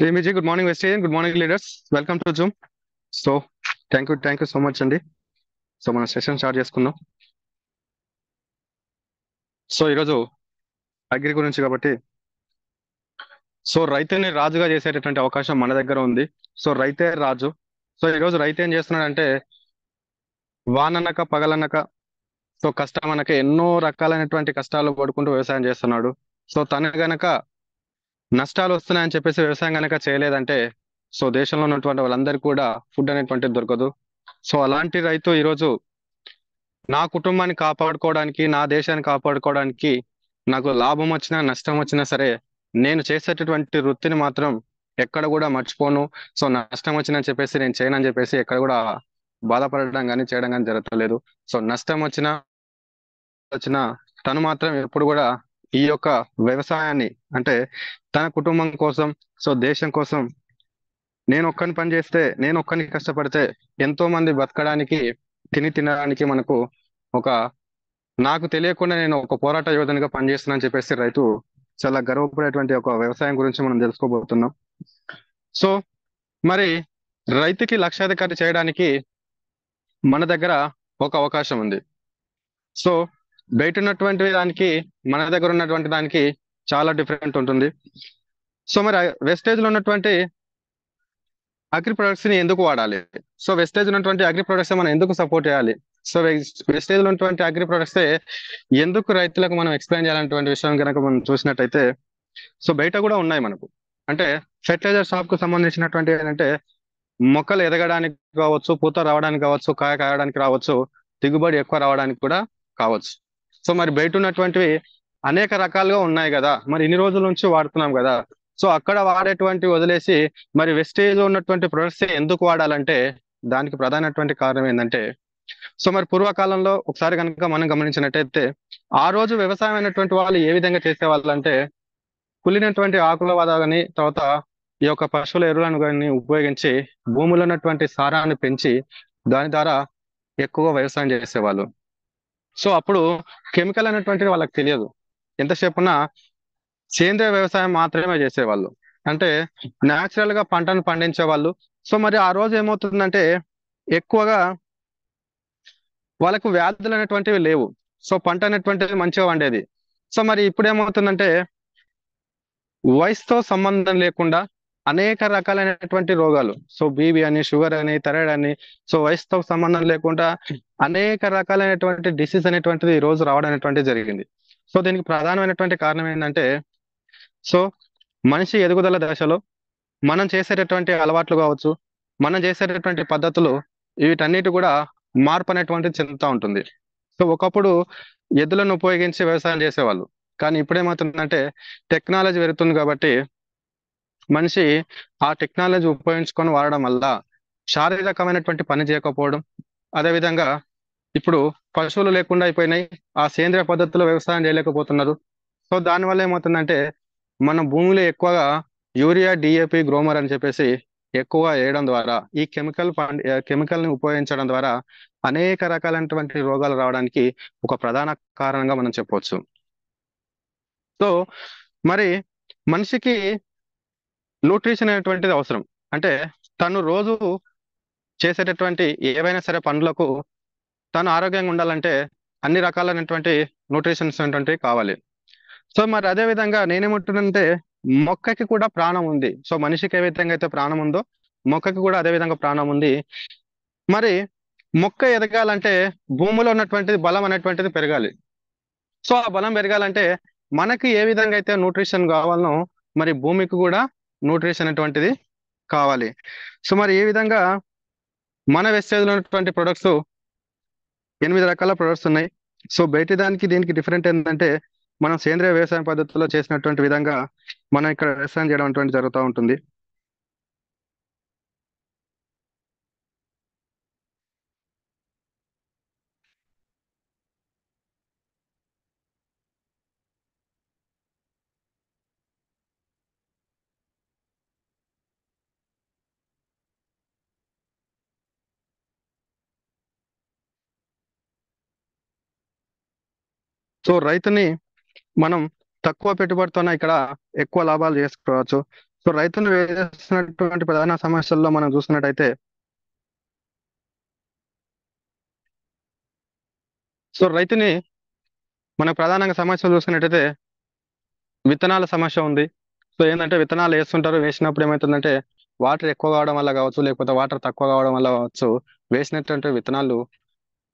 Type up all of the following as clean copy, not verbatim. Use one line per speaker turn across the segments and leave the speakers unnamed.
Hey Vijay, good morning, Vegetarian. Good morning, leaders. Welcome to Zoom. So, thank you so much అండి. So మన session start చేసుకుందాం. So ఈరోజు agri గురించి కాబట్టి రైతుని రాజుగా చేసేటటువంటి అవకాశం మన దగ్గర ఉంది. సో రైతే రాజు. సో ఈరోజు రైతు ఏం చేస్తున్నాడంటే వాననక పగలనక కష్టం అనక ఎన్నో రకాలైనటువంటి కష్టాలు పడుకుంటూ వ్యవసాయం చేస్తున్నాడు. సో తను గనక నష్టాలు వస్తున్నాయని చెప్పేసి వ్యవసాయం గనక చేయలేదంటే దేశంలో ఉన్నటువంటి వాళ్ళందరికీ కూడా ఫుడ్ అనేటువంటిది దొరకదు. సో అలాంటి రైతు ఈరోజు నా కుటుంబాన్ని కాపాడుకోవడానికి, నా దేశాన్ని కాపాడుకోవడానికి నాకు లాభం వచ్చినా నష్టం వచ్చినా సరే నేను చేసేటటువంటి వృత్తిని మాత్రం ఎక్కడ కూడా మర్చిపోను. సో నష్టం వచ్చినా చెప్పేసి నేను చేయనని చెప్పేసి ఎక్కడ కూడా బాధపడడం కానీ చేయడం కానీ జరగలేదు. సో నష్టం వచ్చినా తను మాత్రం ఎప్పుడు కూడా ఈ యొక్క వ్యవసాయాన్ని అంటే తన కుటుంబం కోసం, దేశం కోసం నేను ఒక్కని పని చేస్తే, నేను ఒక్కని కష్టపడితే ఎంతో మంది బతకడానికి, తినడానికి మనకు ఒక నాకు తెలియకుండా నేను ఒక పోరాట యోధనిగా పనిచేస్తున్నానని చెప్పేసి రైతు చాలా గర్వపడేటువంటి ఒక వ్యవసాయం గురించి మనం తెలుసుకోబోతున్నాం. సో మరి రైతుకి లక్షాధికారి చేయడానికి మన దగ్గర ఒక అవకాశం ఉంది. సో బయట ఉన్నటువంటి దానికి మన దగ్గర ఉన్నటువంటి దానికి చాలా డిఫరెంట్ ఉంటుంది. సో మరి వెస్టేజ్ లో ఉన్నటువంటి అగ్రి ప్రొడక్ట్స్ ని ఎందుకు వాడాలి? సో వెస్టేజ్ ఉన్నటువంటి అగ్రి ప్రొడక్ట్స్ మనం ఎందుకు సపోర్ట్ చేయాలి? సో వెస్టేజ్ లో ఉన్నటువంటి అగ్రి ప్రొడక్ట్స్ ఎందుకు రైతులకు మనం ఎక్స్ప్లెయిన్ చేయాలనేటువంటి విషయం కనుక మనం చూసినట్టయితే బయట కూడా ఉన్నాయి మనకు. అంటే ఫెర్టిలైజర్ షాప్ కు సంబంధించినటువంటి ఏంటంటే మొక్కలు ఎదగడానికి కావచ్చు, పూత రావడానికి కావచ్చు, కాయ కాయడానికి రావచ్చు, దిగుబడి ఎక్కువ రావడానికి కూడా కావచ్చు. సో మరి బయట ఉన్నటువంటివి అనేక రకాలుగా ఉన్నాయి కదా, మరి ఇన్ని రోజుల నుంచి వాడుతున్నాం కదా. సో అక్కడ వాడేటువంటి వదిలేసి మరి వెస్టేజ్ లో ఉన్నటువంటి ప్రొడక్ట్స్ ఎందుకు వాడాలంటే దానికి ప్రధానటువంటి కారణం ఏంటంటే మరి పూర్వకాలంలో ఒకసారి కనుక మనం గమనించినట్టయితే ఆ రోజు వ్యవసాయం అయినటువంటి వాళ్ళు ఏ విధంగా చేసేవాళ్ళు అంటే కుళ్ళినటువంటి ఆకుల కానీ తర్వాత ఈ యొక్క పశువుల ఎరువులను కానీ ఉపయోగించి భూమిలో ఉన్నటువంటి సారాన్ని పెంచి దాని ద్వారా ఎక్కువగా వ్యవసాయం చేసేవాళ్ళు. సో అప్పుడు కెమికల్ అనేటువంటిది వాళ్ళకి తెలియదు. ఎంతసేపున్నా సేంద్రియ వ్యవసాయం మాత్రమే చేసేవాళ్ళు. అంటే న్యాచురల్ గా పంటను పండించే వాళ్ళు. సో మరి ఆ రోజు ఏమవుతుందంటే ఎక్కువగా వాళ్ళకు వ్యాధులు అనేటువంటివి లేవు. సో పంట అనేటువంటిది మంచిగా వండేది. సో మరి ఇప్పుడు ఏమవుతుందంటే వయసుతో సంబంధం లేకుండా అనేక రకాలైనటువంటి రోగాలు, సో బీపీ అని, షుగర్ అని, థైరాయిడ్ అని, సో వయసుతో సంబంధం లేకుండా అనేక రకాలైనటువంటి డిసీజ్ అనేటువంటిది ఈ రోజు రావడం అనేటువంటిది జరిగింది. సో దీనికి ప్రధానమైనటువంటి కారణం ఏంటంటే సో మనిషి ఎదుగుదల దశలో మనం చేసేటటువంటి అలవాట్లు కావచ్చు, మనం చేసేటటువంటి పద్ధతులు, వీటన్నిటి కూడా మార్పు అనేటువంటిది చెందుతూ ఉంటుంది. సో ఒకప్పుడు ఎద్దులను ఉపయోగించి వ్యవసాయం చేసేవాళ్ళు, కానీ ఇప్పుడేమవుతుందంటే టెక్నాలజీ పెరుగుతుంది కాబట్టి మనిషి ఆ టెక్నాలజీ ఉపయోగించుకొని వాడడం వల్ల శారీరకమైనటువంటి పని చేయకపోవడం, అదేవిధంగా ఇప్పుడు పశువులు లేకుండా అయిపోయినాయి, ఆ సేంద్రియ పద్ధతిలో వ్యవసాయం చేయలేకపోతున్నారు. సో దానివల్ల ఏమవుతుందంటే మన భూమిలో ఎక్కువగా యూరియా, డిఏపి, గ్రోమర్ అని చెప్పేసి ఎక్కువ వేయడం ద్వారా ఈ కెమికల్ ని ఉపయోగించడం ద్వారా అనేక రకాలైనటువంటి రోగాలు రావడానికి ఒక ప్రధాన కారణంగా మనం చెప్పవచ్చు. సో మరి మనిషికి న్యూట్రిషన్ అనేటువంటిది అవసరం. అంటే తను రోజు చేసేటటువంటి ఏవైనా సరే పనులకు తను ఆరోగ్యంగా ఉండాలంటే అన్ని రకాలైనటువంటి న్యూట్రిషన్స్ అనేటువంటివి కావాలి. సో మరి అదే విధంగా నేనేమంటున్నానంటే మొక్కకి కూడా ప్రాణం ఉంది. సో మనిషికి ఏ విధంగా అయితే ప్రాణం ఉందో మొక్కకి కూడా అదే విధంగా ప్రాణం ఉంది. మరి మొక్క ఎదగాలంటే భూమిలో ఉన్నటువంటిది బలం అనేటువంటిది పెరగాలి. సో ఆ బలం పెరగాలంటే మనకి ఏ విధంగా అయితే న్యూట్రిషన్ కావాలనో మరి భూమికి కూడా న్యూట్రిషన్ అనేటువంటిది కావాలి. సో మరి ఈ విధంగా మన వెస్టేజ్ లో ఉన్నటువంటి ప్రొడక్ట్స్ 8 రకాల ప్రొడక్ట్స్ ఉన్నాయి. సో బయటి దానికి దీనికి డిఫరెంట్ ఏంటంటే మనం సేంద్రియ వ్యవసాయం పద్ధతిలో చేసినటువంటి విధంగా మనం ఇక్కడ వ్యవసాయం చేయడం అటువంటి జరుగుతూ ఉంటుంది. సో రైతుని మనం తక్కువ పెట్టుబడితోనే ఇక్కడ ఎక్కువ లాభాలు చేసుకోవచ్చు. సో రైతులు వేస్తున్నటువంటి ప్రధాన సమస్యల్లో మనం చూసుకున్నట్టయితే, సో రైతుని మనకు ప్రధానంగా సమస్యలు చూసుకున్నట్టయితే విత్తనాల సమస్య ఉంది. సో ఏంటంటే విత్తనాలు వేస్తుంటారు, వేసినప్పుడు ఏమవుతుందంటే వాటర్ ఎక్కువ కావడం వల్ల కావచ్చు, లేకపోతే వాటర్ తక్కువ కావడం వల్ల కావచ్చు, వేసినటువంటి విత్తనాలు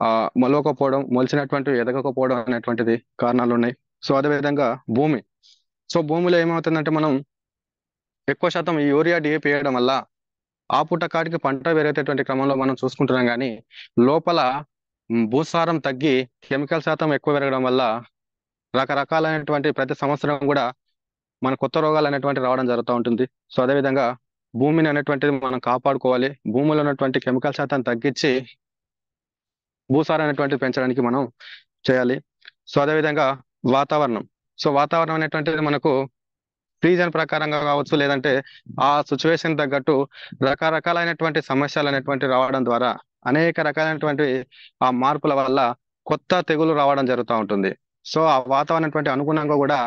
ఆ మొలవకపోవడం, మొలిచినటువంటి ఎదగకపోవడం అనేటువంటిది కారణాలు ఉన్నాయి. సో అదేవిధంగా భూమి, సో భూమిలో ఏమవుతుందంటే మనం ఎక్కువ శాతం ఈ యూరియా డిఏపి వేయడం వల్ల ఆ పుట్ట కాటికి పంట పెరిగేటటువంటి క్రమంలో మనం చూసుకుంటున్నాం, కానీ లోపల భూసారం తగ్గి కెమికల్ శాతం ఎక్కువ పెరగడం వల్ల రకరకాలైనటువంటి ప్రతి సంవత్సరం కూడా మన కొత్త రోగాలు అనేటువంటి రావడం జరుగుతూ ఉంటుంది. సో అదేవిధంగా భూమిని అనేటువంటిది మనం కాపాడుకోవాలి. భూమిలో ఉన్నటువంటి కెమికల్ శాతం తగ్గించి భూసారం అనేటువంటిది పెంచడానికి మనం చేయాలి. సో అదేవిధంగా వాతావరణం, సో వాతావరణం అనేటువంటిది మనకు సీజన్ ప్రకారంగా కావచ్చు, లేదంటే ఆ సిచ్యువేషన్ తగ్గట్టు రకరకాలైనటువంటి సమస్యలు అనేటువంటి రావడం ద్వారా అనేక రకాలైనటువంటి ఆ మార్పుల వల్ల కొత్త తెగులు రావడం జరుగుతూ ఉంటుంది. సో ఆ వాతావరణం అనేటువంటి అనుగుణంగా కూడా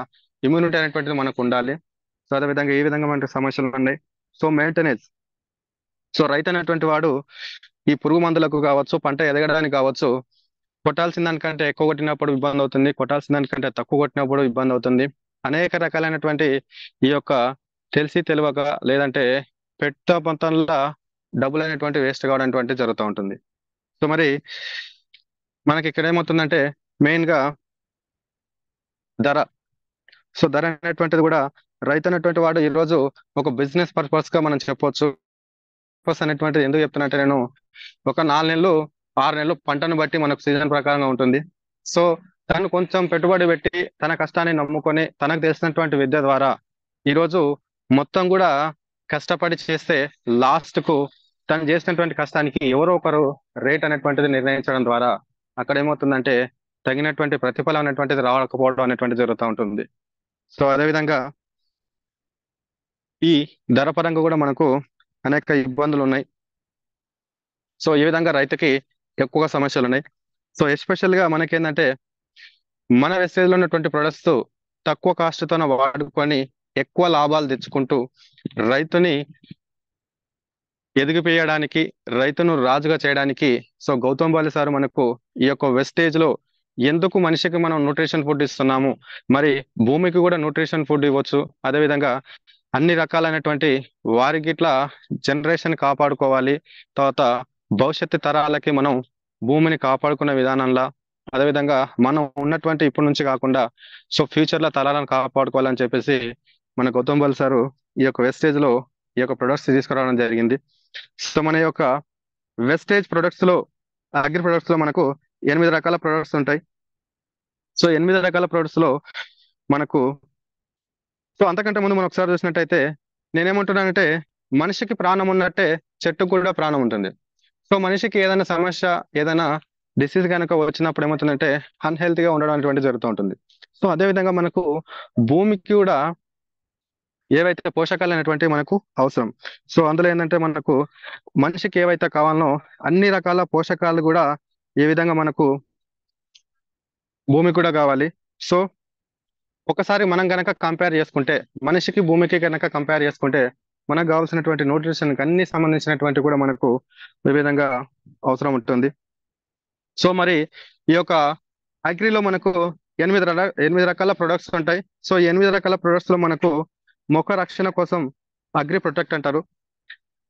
ఇమ్యూనిటీ అనేటువంటిది మనకు ఉండాలి. సో అదేవిధంగా ఈ విధంగా మనకి సమస్యలు ఉన్నాయి. సో మెయింటెనెన్స్, సో రైతు అనేటువంటి వాడు ఈ పురుగు మందులకు కావచ్చు, పంట ఎదగడానికి కావచ్చు, కొట్టాల్సిన దానికంటే ఎక్కువ కొట్టినప్పుడు ఇబ్బంది అవుతుంది, కొట్టాల్సిన దానికంటే తక్కువ కొట్టినప్పుడు ఇబ్బంది అవుతుంది. అనేక రకాలైనటువంటి ఈ యొక్క తెలిసి తెలియక, లేదంటే పెట్ట మొత్తంలో డబ్బులు అనేటువంటి వేస్ట్ కావడం అనేటువంటి జరుగుతూ ఉంటుంది. సో మరి మనకి ఇక్కడ ఏమవుతుందంటే మెయిన్ గా ధర, సో ధర అనేటువంటిది కూడా రైతు అనేటువంటి వాడు ఈ రోజు ఒక బిజినెస్ పర్పస్ గా మనం చెప్పొచ్చు. పర్పస్ అనేటువంటిది ఎందుకు చెప్తున్నట్టే, నేను ఒక 4 నెలలు 6 నెలలు పంటను బట్టి మనకు సీజన్ ప్రకారంగా ఉంటుంది. సో తను కొంచెం పెట్టుబడి పెట్టి తన కష్టాన్ని నమ్ముకొని తనకు తెలిసినటువంటి విద్య ద్వారా ఈరోజు మొత్తం కూడా కష్టపడి చేస్తే లాస్ట్ కు తను చేసినటువంటి కష్టానికి ఎవరో ఒకరు రేట్ అనేటువంటిది నిర్ణయించడం ద్వారా అక్కడ ఏమవుతుందంటే తగినటువంటి ప్రతిఫలం అనేటువంటిది రావకపోవడం అనేటువంటిది జరుగుతూ ఉంటుంది. సో అదేవిధంగా ఈ ధర పరంగా కూడా మనకు అనేక ఇబ్బందులు ఉన్నాయి. సో ఈ విధంగా రైతుకి ఎక్కువగా సమస్యలు ఉన్నాయి. సో ఎస్పెషల్ గా మనకేంటంటే మన వెస్టేజ్ లో ఉన్నటువంటి ప్రొడక్ట్స్ తక్కువ కాస్ట్ తోన వాడుకొని ఎక్కువ లాభాలు తెచ్చుకుంటూ రైతుని ఎదిగిపోయడానికి, రైతును రాజుగా చేయడానికి, సో గౌతమ్ బాలి సార్ మనకు ఈ యొక్క వెస్టేజ్ లో ఎందుకు మనిషికి మనం న్యూట్రిషన్ ఫుడ్ ఇస్తున్నాము, మరి భూమికి కూడా న్యూట్రిషన్ ఫుడ్ ఇవ్వచ్చు, అదేవిధంగా అన్ని రకాలైనటువంటి వారికి ఇట్లా జనరేషన్ కాపాడుకోవాలి, తర్వాత భవిష్యత్తు తరాలకి మనం భూమిని కాపాడుకునే విధానంలో, అదేవిధంగా మనం ఉన్నటువంటి ఇప్పటి నుంచి కాకుండా సో ఫ్యూచర్ లో తరాలను కాపాడుకోవాలని చెప్పేసి మన గౌతమ్ బాల్ సారు ఈ యొక్క వెస్టేజ్ లో ఈ యొక్క ప్రొడక్ట్స్ తీసుకురావడం జరిగింది. సో మన యొక్క వెస్టేజ్ ప్రొడక్ట్స్ లో, అగ్రి ప్రొడక్ట్స్ లో మనకు 8 రకాల ప్రొడక్ట్స్ ఉంటాయి. సో 8 రకాల ప్రొడక్ట్స్ లో మనకు, సో అంతకంటే ముందు మనం ఒకసారి చూసినట్టయితే నేనేమంటున్నానంటే మనిషికి ప్రాణం ఉన్నట్టే చెట్టుకు కూడా ప్రాణం ఉంటుంది. సో మనిషికి ఏదైనా సమస్య, ఏదైనా డిసీజ్ కనుక వచ్చినప్పుడు ఏమవుతుందంటే అన్హెల్తీగా ఉండడం అనేటువంటి జరుగుతూ ఉంటుంది. సో అదే విధంగా మనకు భూమికి కూడా ఏవైతే పోషకాలు అనేటువంటివి మనకు అవసరం. సో అందులో ఏంటంటే మనకు మనిషికి ఏవైతే కావాలనో అన్ని రకాల పోషకాలు కూడా ఏ విధంగా మనకు భూమికి కూడా కావాలి. సో ఒకసారి మనం గనక కంపేర్ చేసుకుంటే, మనిషికి భూమికి గనక కంపేర్ చేసుకుంటే మనకు కావాల్సినటువంటి న్యూట్రిషన్ అన్ని సంబంధించినటువంటి కూడా మనకు ఈ విధంగా అవసరం ఉంటుంది. సో మరి ఈ యొక్క అగ్రిలో మనకు 8 రకాల ప్రొడక్ట్స్ ఉంటాయి. సో 8 రకాల ప్రొడక్ట్స్ లో మనకు మొక్క రక్షణ కోసం అగ్రి ప్రొటెక్ట్ అంటారు.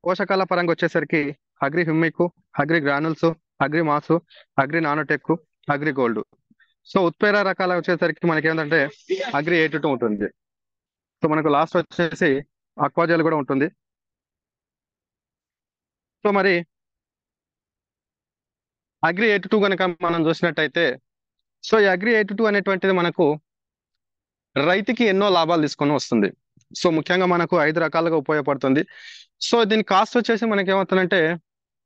పోషకాల పరంగా వచ్చేసరికి agri humic, agri granules, agri మాసు, agri nanotech, agri gold. So ఉత్పేర రకాలు వచ్చేసరికి మనకి ఏంటంటే అగ్రి 82 ఉంటుంది. సో మనకు లాస్ట్ వచ్చేసి అక్వాజల్ కూడా ఉంటుంది. సో మరి అగ్రి 82 కనుక మనం చూసినట్టయితే, సో ఈ అగ్రి 82 అనేటువంటిది మనకు రైతుకి ఎన్నో లాభాలు తీసుకొని వస్తుంది. సో ముఖ్యంగా మనకు 5 రకాలుగా ఉపయోగపడుతుంది. సో దీని కాస్ట్ వచ్చేసి మనకి ఏమవుతుందంటే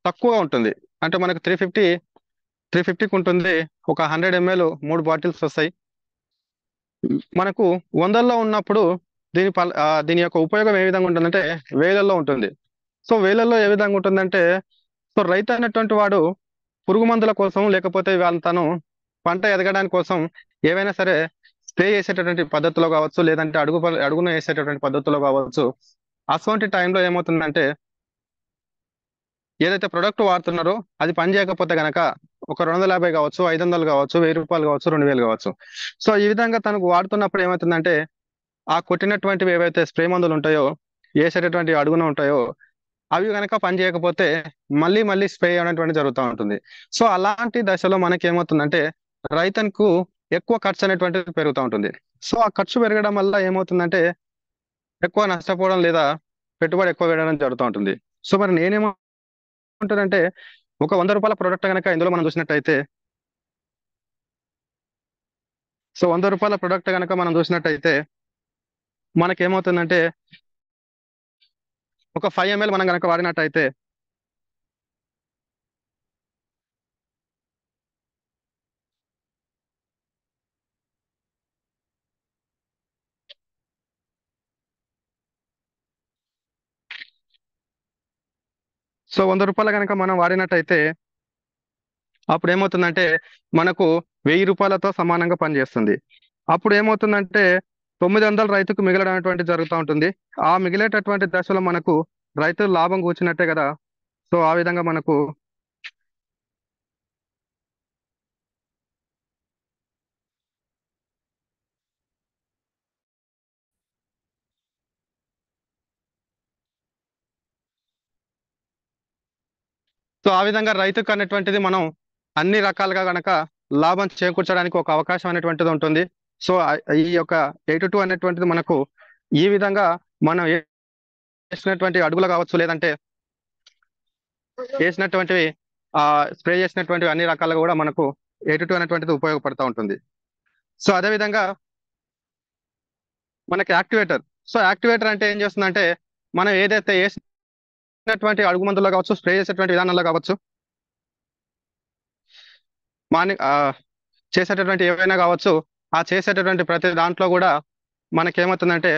తక్కువగా ఉంటుంది. అంటే మనకు 350కి ఉంటుంది. ఒక 100 ml 3 బాటిల్స్ వస్తాయి. మనకు 100లో ఉన్నప్పుడు దీని యొక్క ఉపయోగం ఏ విధంగా ఉంటుందంటే వేలల్లో ఉంటుంది. సో వేలల్లో ఏ విధంగా ఉంటుందంటే, సో రైతు అనేటువంటి వాడు పురుగు మందుల కోసం, లేకపోతే తను పంట ఎదగడానికి కోసం ఏవైనా సరే స్ప్రే చేసేటటువంటి పద్ధతిలో కావచ్చు, లేదంటే అడుగున వేసేటటువంటి పద్ధతిలో కావచ్చు, అటువంటి టైంలో ఏమవుతుందంటే ఏదైతే ప్రొడక్ట్ వాడుతున్నారో అది పని చేయకపోతే గనక ఒక 250 కావచ్చు, 500 కావచ్చు, 1000 రూపాయలు కావచ్చు, 2000 కావచ్చు. సో ఈ విధంగా తనకు వాడుతున్నప్పుడు ఏమవుతుందంటే ఆ కొట్టినటువంటివి ఏవైతే స్ప్రే మందులు ఉంటాయో, వేసేటటువంటి అడుగున ఉంటాయో అవి గనక పని చేయకపోతే మళ్ళీ మళ్ళీ స్ప్రే అనేటువంటి జరుగుతూ ఉంటుంది. సో అలాంటి దశలో మనకి ఏమవుతుందంటే రైతన్కు ఎక్కువ ఖర్చు అనేటువంటిది పెరుగుతూ ఉంటుంది. సో ఆ ఖర్చు పెరగడం వల్ల ఏమవుతుందంటే ఎక్కువ నష్టపోవడం లేదా పెట్టుబడి ఎక్కువ పెట్టడం జరుగుతూ ఉంటుంది. సో మరి నేనేమంటానంటే ఒక 100 రూపాయల ప్రొడక్ట్ కనుక ఇందులో మనం చూసినట్టయితే, సో 100 రూపాయల ప్రొడక్ట్ కనుక మనం చూసినట్టయితే మనకేమవుతుందంటే ఒక 5 ml మనం కనుక వాడినట్టయితే, సో 100 రూపాయలు కనుక మనం వాడినట్టయితే అప్పుడు ఏమవుతుందంటే మనకు 1000 రూపాయలతో సమానంగా పనిచేస్తుంది. అప్పుడు ఏమవుతుందంటే 900 రైతుకు మిగలడం అనేటువంటి జరుగుతూ ఉంటుంది. ఆ మిగిలేటటువంటి దశలో మనకు రైతు లాభం కూర్చున్నట్టే కదా. సో ఆ విధంగా మనకు సో ఆ విధంగా రైతుకు అనేటువంటిది మనం అన్ని రకాలుగా గనక లాభం చేకూర్చడానికి ఒక అవకాశం అనేటువంటిది ఉంటుంది. సో ఈ యొక్క 82 అనేటువంటిది మనకు ఈ విధంగా మనం వేసినటువంటి అడుగులు కావచ్చు, లేదంటే వేసినటువంటివి ఆ స్ప్రే చేసినటువంటివి అన్ని రకాలుగా కూడా మనకు 82 అనేటువంటిది ఉపయోగపడుతూ ఉంటుంది. సో అదే విధంగా మనకి యాక్టివేటర్. సో యాక్టివేటర్ అంటే ఏం చేస్తుందంటే మనం ఏదైతే వేసినటువంటి అడుగు మందులో కావచ్చు, స్ప్రే చేసేటువంటి విధానంలో కావచ్చు, మార్నింగ్ చేసేటటువంటి ఏవైనా కావచ్చు, ఆ చేసేటటువంటి ప్రతి దాంట్లో కూడా మనకేమవుతుందంటే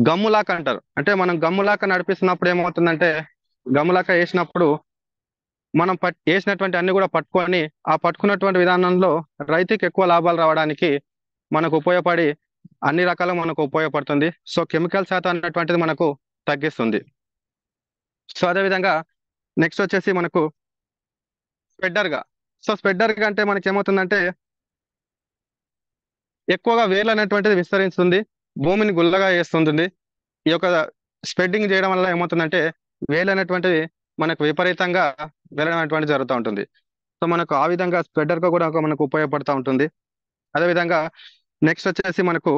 గమ్ములాక అంటారు. అంటే మనం గమ్ములాక నడిపిస్తున్నప్పుడు ఏమవుతుందంటే గమ్ములాక వేసినప్పుడు మనం వేసినటువంటి అన్ని కూడా పట్టుకొని ఆ పట్టుకున్నటువంటి విధానంలో రైతుకి ఎక్కువ లాభాలు రావడానికి మనకు ఉపయోగపడి అన్ని రకాలుగా మనకు ఉపయోగపడుతుంది. సో కెమికల్ శాతం అన్నటువంటిది మనకు తగ్గిస్తుంది. సో అదే విధంగా నెక్స్ట్ వచ్చేసి మనకు స్ప్రెడ్డర్ గా. సో స్ప్రెడ్డర్ గా అంటే మనకి ఏమవుతుందంటే ఎక్కువగా వేర్లు అనేటువంటిది విస్తరిస్తుంది, భూమిని గుల్లగా చేస్తుంది. ఈ యొక్క స్ప్రెడ్డింగ్ చేయడం వల్ల ఏమవుతుందంటే వేలు అనేటువంటిది మనకు విపరీతంగా వెళ్ళడం అనేటువంటిది జరుగుతూ ఉంటుంది. సో మనకు ఆ విధంగా స్ప్రెడర్ గా కూడా మనకు ఉపయోగపడుతూ ఉంటుంది. అదేవిధంగా నెక్స్ట్ వచ్చేసి మనకు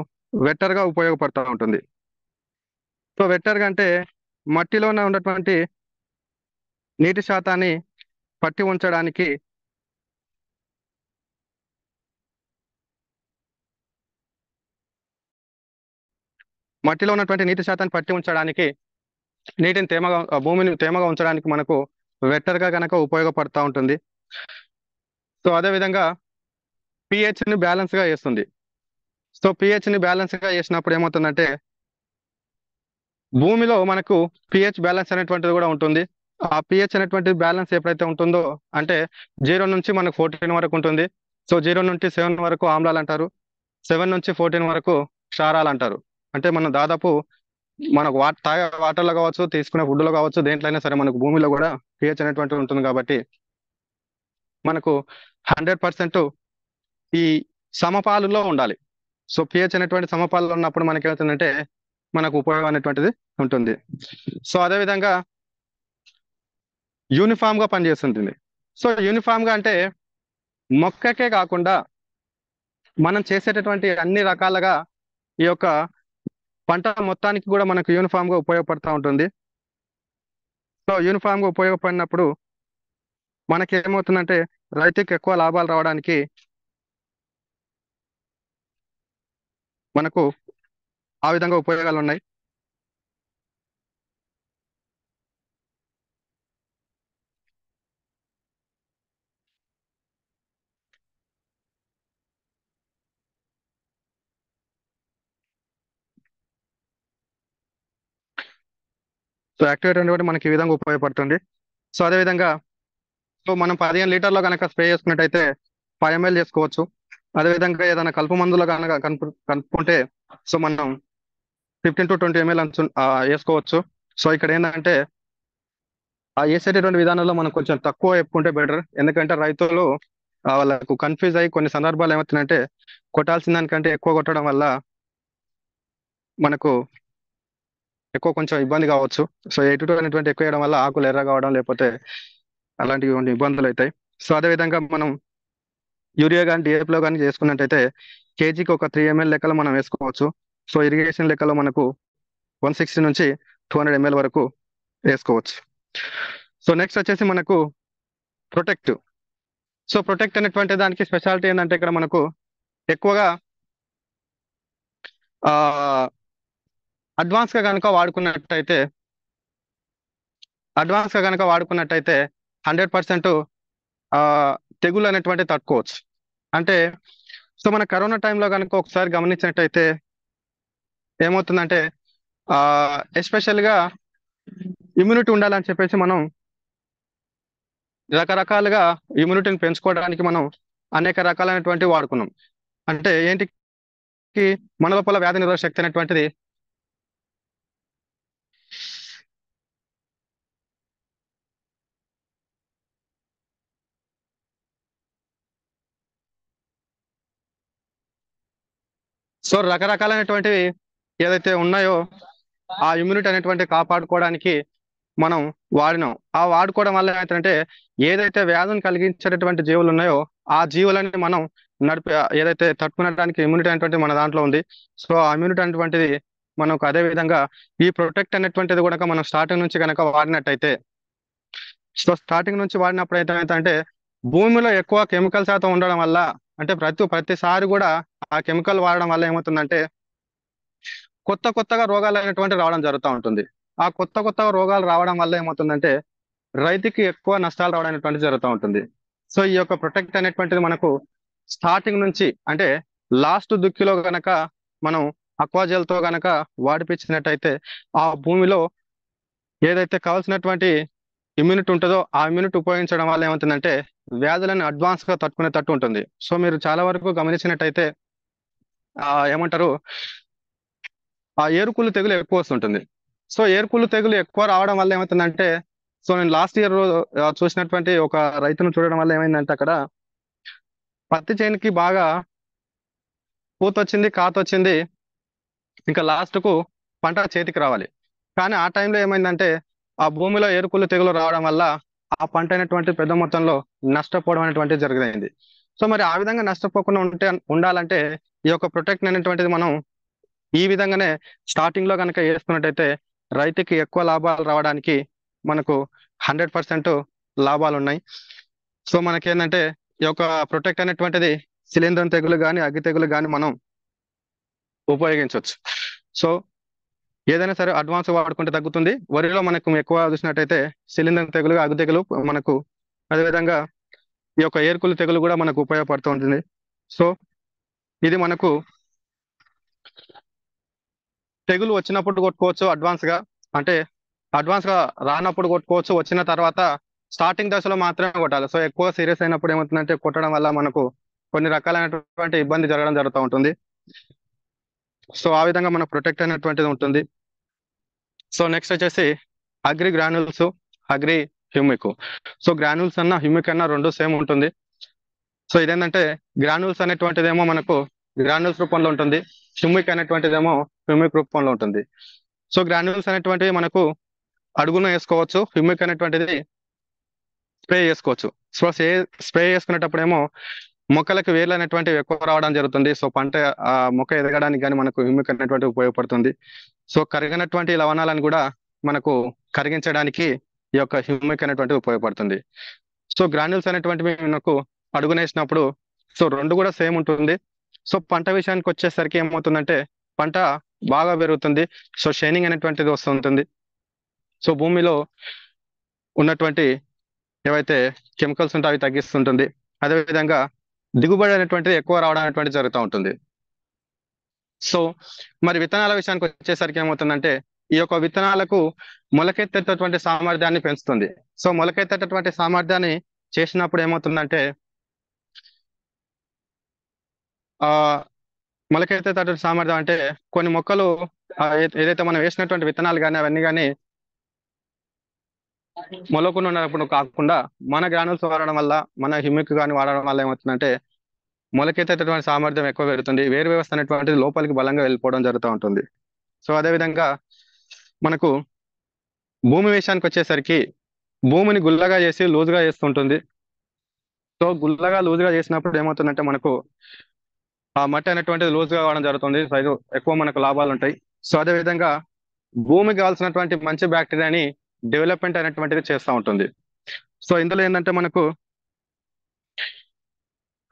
వెట్టర్ గా ఉపయోగపడుతూ ఉంటుంది. సో వెట్టర్ గా అంటే మట్టిలోనే ఉన్నటువంటి నీటి శాతాన్ని పట్టి ఉంచడానికి మట్టిలో ఉన్నటువంటి నీటి శాతాన్ని పట్టి ఉంచడానికి నీటిని తేమగా భూమిని తేమగా ఉంచడానికి మనకు వెట్టర్ గా కనుక ఉపయోగపడుతూ ఉంటుంది. సో అదే విధంగా pH ని బ్యాలెన్స్ గా చేస్తుంది. సో pH ని బ్యాలెన్స్ గా చేసినప్పుడు ఏమవుతుందంటే భూమిలో మనకు pH బ్యాలెన్స్ అనేటువంటిది కూడా ఉంటుంది. ఆ pH అనేటువంటి బ్యాలెన్స్ ఎప్పుడైతే ఉంటుందో అంటే 0 నుంచి మనకు 14 వరకు ఉంటుంది. సో 0 నుంచి 7 వరకు ఆమ్లాలు అంటారు, 7 నుంచి 14 వరకు క్షారాలు అంటారు. అంటే మనం దాదాపు మనకు తాగే వాటర్లో కావచ్చు, తీసుకునే ఫుడ్ లో కావచ్చు, దేంట్లో అయినా సరే మనకు భూమిలో కూడా pH అనేటువంటిది ఉంటుంది కాబట్టి మనకు 100% ఈ సమపాలులో ఉండాలి. సో pH అనేటువంటి సమపాలలో ఉన్నప్పుడు మనకి ఏమవుతుందంటే మనకు ఉపయోగం అనేటువంటిది ఉంటుంది. సో అదే విధంగా యూనిఫామ్ గా పనిచేస్తుంటుంది. సో యూనిఫామ్ గా అంటే మొక్కకే కాకుండా మనం చేసేటటువంటి అన్ని రకాలుగా ఈ యొక్క పంట మొత్తానికి కూడా మనకు యూనిఫామ్ గా ఉపయోగపడుతూ ఉంటుంది. సో యూనిఫామ్ గా ఉపయోగపడినప్పుడు మనకి ఏమవుతుందంటే రైతుకి ఎక్కువ లాభాలు రావడానికి మనకు ఆ విధంగా ఉపయోగాలు ఉన్నాయి. సో యాక్టివేటర్ అనేది కూడా మనకి ఈ విధంగా ఉపయోగపడుతుంది. సో అదే విధంగా సో మనం 15 లీటర్లో కనుక స్ప్రే చేసుకున్నట్టయితే 5 ml చేసుకోవచ్చు. అదేవిధంగా ఏదైనా కలుపు మందులో కనుక కనుక్కుంటే సో మనం 15 to 20 ml వేసుకోవచ్చు. సో ఇక్కడ ఏంటంటే ఆ వేసేటటువంటి విధానంలో మనం కొంచెం తక్కువ చెప్పుకుంటే బెటర్. ఎందుకంటే రైతులు వాళ్ళకు కన్ఫ్యూజ్ అయ్యి కొన్ని సందర్భాలు ఏమవుతుందంటే కొట్టాల్సిన దానికంటే ఎక్కువ కొట్టడం వల్ల మనకు ఎక్కువ కొంచెం ఇబ్బంది కావచ్చు. సో 82 అనేటువంటి ఎక్కువ వేయడం వల్ల ఆకులు ఎర్ర కావడం లేకపోతే అలాంటివి కొన్ని ఇబ్బందులు అవుతాయి. సో అదే విధంగా మనం యూరియా కానీ డిఏపిలో కానీ చేసుకున్నట్టయితే కేజీకి ఒక 3 ml లెక్కలో మనం వేసుకోవచ్చు. సో ఇరిగేషన్ లెక్కలో మనకు 160 నుంచి 200 ml వరకు వేసుకోవచ్చు. సో నెక్స్ట్ వచ్చేసి మనకు ప్రొటెక్ట్. సో ప్రొటెక్ట్ అనేటువంటి దానికి స్పెషాలిటీ ఏంటంటే ఇక్కడ మనకు ఎక్కువగా ఆ అడ్వాన్స్ గా కనుక వాడుకున్నట్టయితే 100% తెగులు అనేటువంటి తట్టుకోవచ్చు. అంటే సో మన కరోనా టైంలో కనుక ఒకసారి గమనించినట్టయితే ఏమవుతుందంటే ఎస్పెషల్ గా ఇమ్యూనిటీ ఉండాలని చెప్పేసి మనం రకరకాలుగా ఇమ్యూనిటీని పెంచుకోవడానికి మనం అనేక రకాలైనటువంటి వాడుకున్నాం. అంటే ఏంటికి మన లోపల వ్యాధి నిరోధక శక్తి అనేటువంటిది సో రకరకాలైనటువంటివి ఏదైతే ఉన్నాయో ఆ ఇమ్యూనిటీ అనేటువంటి కాపాడుకోవడానికి మనం వాడినాం. ఆ వాడుకోవడం వల్ల ఏమైతుందంటే ఏదైతే వ్యాధులను కలిగించేటటువంటి జీవులు ఉన్నాయో ఆ జీవులని మనం నడిపి ఏదైతే తట్టుకునడానికి ఇమ్యూనిటీ అనేటువంటి మన దాంట్లో ఉంది. సో ఆ ఇమ్యూనిటీ అనేటువంటిది మనకు అదే విధంగా ఈ ప్రొటెక్ట్ అనేటువంటిది కూడా మనం స్టార్టింగ్ నుంచి కనుక వాడినట్టయితే సో స్టార్టింగ్ నుంచి వాడినప్పుడు ఏమైతే భూమిలో ఎక్కువ కెమికల్ శాతం ఉండడం వల్ల అంటే ప్రతిసారి కూడా ఆ కెమికల్ వాడడం వల్ల ఏమవుతుందంటే కొత్తగా రోగాలు అనేటువంటి రావడం జరుగుతూ ఉంటుంది. ఆ కొత్తగా రోగాలు రావడం వల్ల ఏమవుతుందంటే రైతుకి ఎక్కువ నష్టాలు రావడం అనేటువంటి జరుగుతూ ఉంటుంది. సో ఈ యొక్క ప్రొటెక్ట్ అనేటువంటిది మనకు స్టార్టింగ్ నుంచి అంటే లాస్ట్ దుక్కిలో గనక మనం అక్వాజెల్ తో గనక వాడిపించినట్టయితే ఆ భూమిలో ఏదైతే కావాల్సినటువంటి ఇమ్యూనిటీ ఉంటుందో ఆ ఇమ్యూనిటీ ఉపయోగించడం వల్ల ఏమవుతుందంటే వ్యాధులను అడ్వాన్స్ గా తట్టుకునేటట్టు ఉంటుంది. సో మీరు చాలా వరకు గమనించినట్టయితే ఏమంటారు ఏరుకుళ్ళు తెగులు ఎక్కువ వస్తుంటుంది. సో ఏరుకుళ్ళు తెగులు ఎక్కువ రావడం వల్ల ఏమవుతుందంటే సో నేను లాస్ట్ ఇయర్ చూసినటువంటి ఒక రైతును చూడడం వల్ల ఏమైందంటే అక్కడ పత్తి చేనుకి బాగా పూతొచ్చింది, కాతొచ్చింది, ఇంకా లాస్ట్ కు పంట చేతికి రావాలి. కానీ ఆ టైంలో ఏమైందంటే ఆ భూమిలో ఏరుకుళ్ళు తెగులు రావడం వల్ల ఆ పంట అయినటువంటి పెద్ద మొత్తంలో నష్టపోవడం అనేటువంటిది జరిగింది. సో మరి ఆ విధంగా నష్టపోకుండా ఉండాలంటే ఈ యొక్క ప్రొటెక్ట్ అనేటువంటిది మనం ఈ విధంగానే స్టార్టింగ్ లో కనుక వేసుకున్నట్టయితే రైతుకి ఎక్కువ లాభాలు రావడానికి మనకు 100% లాభాలు ఉన్నాయి. సో మనకేంటంటే ఈ యొక్క ప్రొటెక్ట్ అనేటువంటిది శిలీంధ్రం తెగులు కానీ అగ్గి తెగులు కానీ మనం ఉపయోగించవచ్చు. సో ఏదైనా సరే అడ్వాన్స్ వాడుకుంటే తగ్గుతుంది. వరిలో మనకు ఎక్కువ చూసినట్టయితే శిలీంధ్రం తెగులు అగ్గి తెగులు మనకు అదేవిధంగా ఈ యొక్క ఏరుకులు తెగులు కూడా మనకు ఉపయోగపడుతూ ఉంటుంది. సో ఇది మనకు తెగులు వచ్చినప్పుడు కొట్టుకోవచ్చు అడ్వాన్స్ గా, అంటే అడ్వాన్స్ గా రానప్పుడు కొట్టుకోవచ్చు. వచ్చిన తర్వాత స్టార్టింగ్ దశలో మాత్రమే కొట్టాలి. సో ఎక్కువ సీరియస్ అయినప్పుడు ఏమవుతుందంటే కొట్టడం వల్ల మనకు కొన్ని రకాలైనటువంటి ఇబ్బంది జరగడం జరుగుతూ ఉంటుంది. సో ఆ విధంగా మనకు ప్రొటెక్ట్ అయినటువంటిది ఉంటుంది. సో నెక్స్ట్ వచ్చేసి agri granules, agri humic. So granules అన్న హ్యూమిక్ అన్న రెండు సేమ్ ఉంటుంది. సో ఇదేంటంటే గ్రాన్యూల్స్ అనేటువంటిదేమో మనకు గ్రాన్యూల్స్ రూపంలో ఉంటుంది, హ్యూమిక్ అనేటువంటిదేమో హ్యూమిక్ రూపంలో ఉంటుంది. సో గ్రాన్యూల్స్ అనేటువంటివి మనకు అడుగున వేసుకోవచ్చు, హ్యూమిక్ అనేటువంటిది స్ప్రే చేసుకోవచ్చు. సో స్ప్రే చేసుకునేటప్పుడు ఏమో మొక్కలకు వేర్లు అనేటువంటివి ఎక్కువ రావడం జరుగుతుంది. సో పంట మొక్క ఎదగడానికి కానీ మనకు హ్యూమిక్ అనేటువంటి ఉపయోగపడుతుంది. సో కరిగినటువంటి లవణాలను కూడా మనకు కరిగించడానికి ఈ యొక్క హ్యూమిక్ అనేటువంటిది ఉపయోగపడుతుంది. సో గ్రాన్యూల్స్ అనేటువంటివి మనకు అడుగునేసినప్పుడు సో రెండు కూడా సేమ్ ఉంటుంది. సో పంట విషయానికి వచ్చేసరికి ఏమవుతుందంటే పంట బాగా పెరుగుతుంది. సో షైనింగ్ అనేటువంటిది వస్తుంటుంది. సో భూమిలో ఉన్నటువంటి ఏవైతే కెమికల్స్ ఉంటాయో అవి తగ్గిస్తుంటుంది. అదేవిధంగా దిగుబడి అనేటువంటిది ఎక్కువ రావడం అనేటువంటిది జరుగుతూ ఉంటుంది. సో మరి విత్తనాల విషయానికి వచ్చేసరికి ఏమవుతుందంటే ఈ యొక్క విత్తనాలకు మొలకెత్తేటటువంటి సామర్థ్యాన్ని పెంచుతుంది. సో మొలకెత్తేటటువంటి సామర్థ్యాన్ని చేసినప్పుడు ఏమవుతుందంటే ఆ మొలకెత్తేటటువంటి సామర్థ్యం అంటే కొన్ని మొక్కలు ఏదైతే మనం వేసినటువంటి విత్తనాలు కానీ అవన్నీ కానీ మొలకుండా ఉన్నప్పుడు కాకుండా మన గ్రానుల్స్ వాడడం వల్ల, మన హ్యూమిక్ కానీ వాడడం వల్ల ఏమవుతుందంటే మొలకెత్తేటటువంటి సామర్థ్యం ఎక్కువ పెరుగుతుంది. వేరు వ్యవస్థ అనేటువంటిది లోపలికి బలంగా వెళ్ళిపోవడం జరుగుతూ ఉంటుంది. సో అదేవిధంగా మనకు భూమి విషయానికి వచ్చేసరికి భూమిని గుల్లగా చేసి లూజుగా చేస్తుంటుంది. సో గుల్లగా లూజుగా చేసినప్పుడు ఏమవుతుందంటే మనకు ఆ మట్టి అనేటువంటిది లూజుగా కావడం జరుగుతుంది. సైజు ఎక్కువ మనకు లాభాలు ఉంటాయి. సో అదే విధంగా భూమికి కావాల్సినటువంటి మంచి బ్యాక్టీరియాని డెవలప్మెంట్ అనేటువంటిది చేస్తూ ఉంటుంది. సో ఇందులో ఏంటంటే మనకు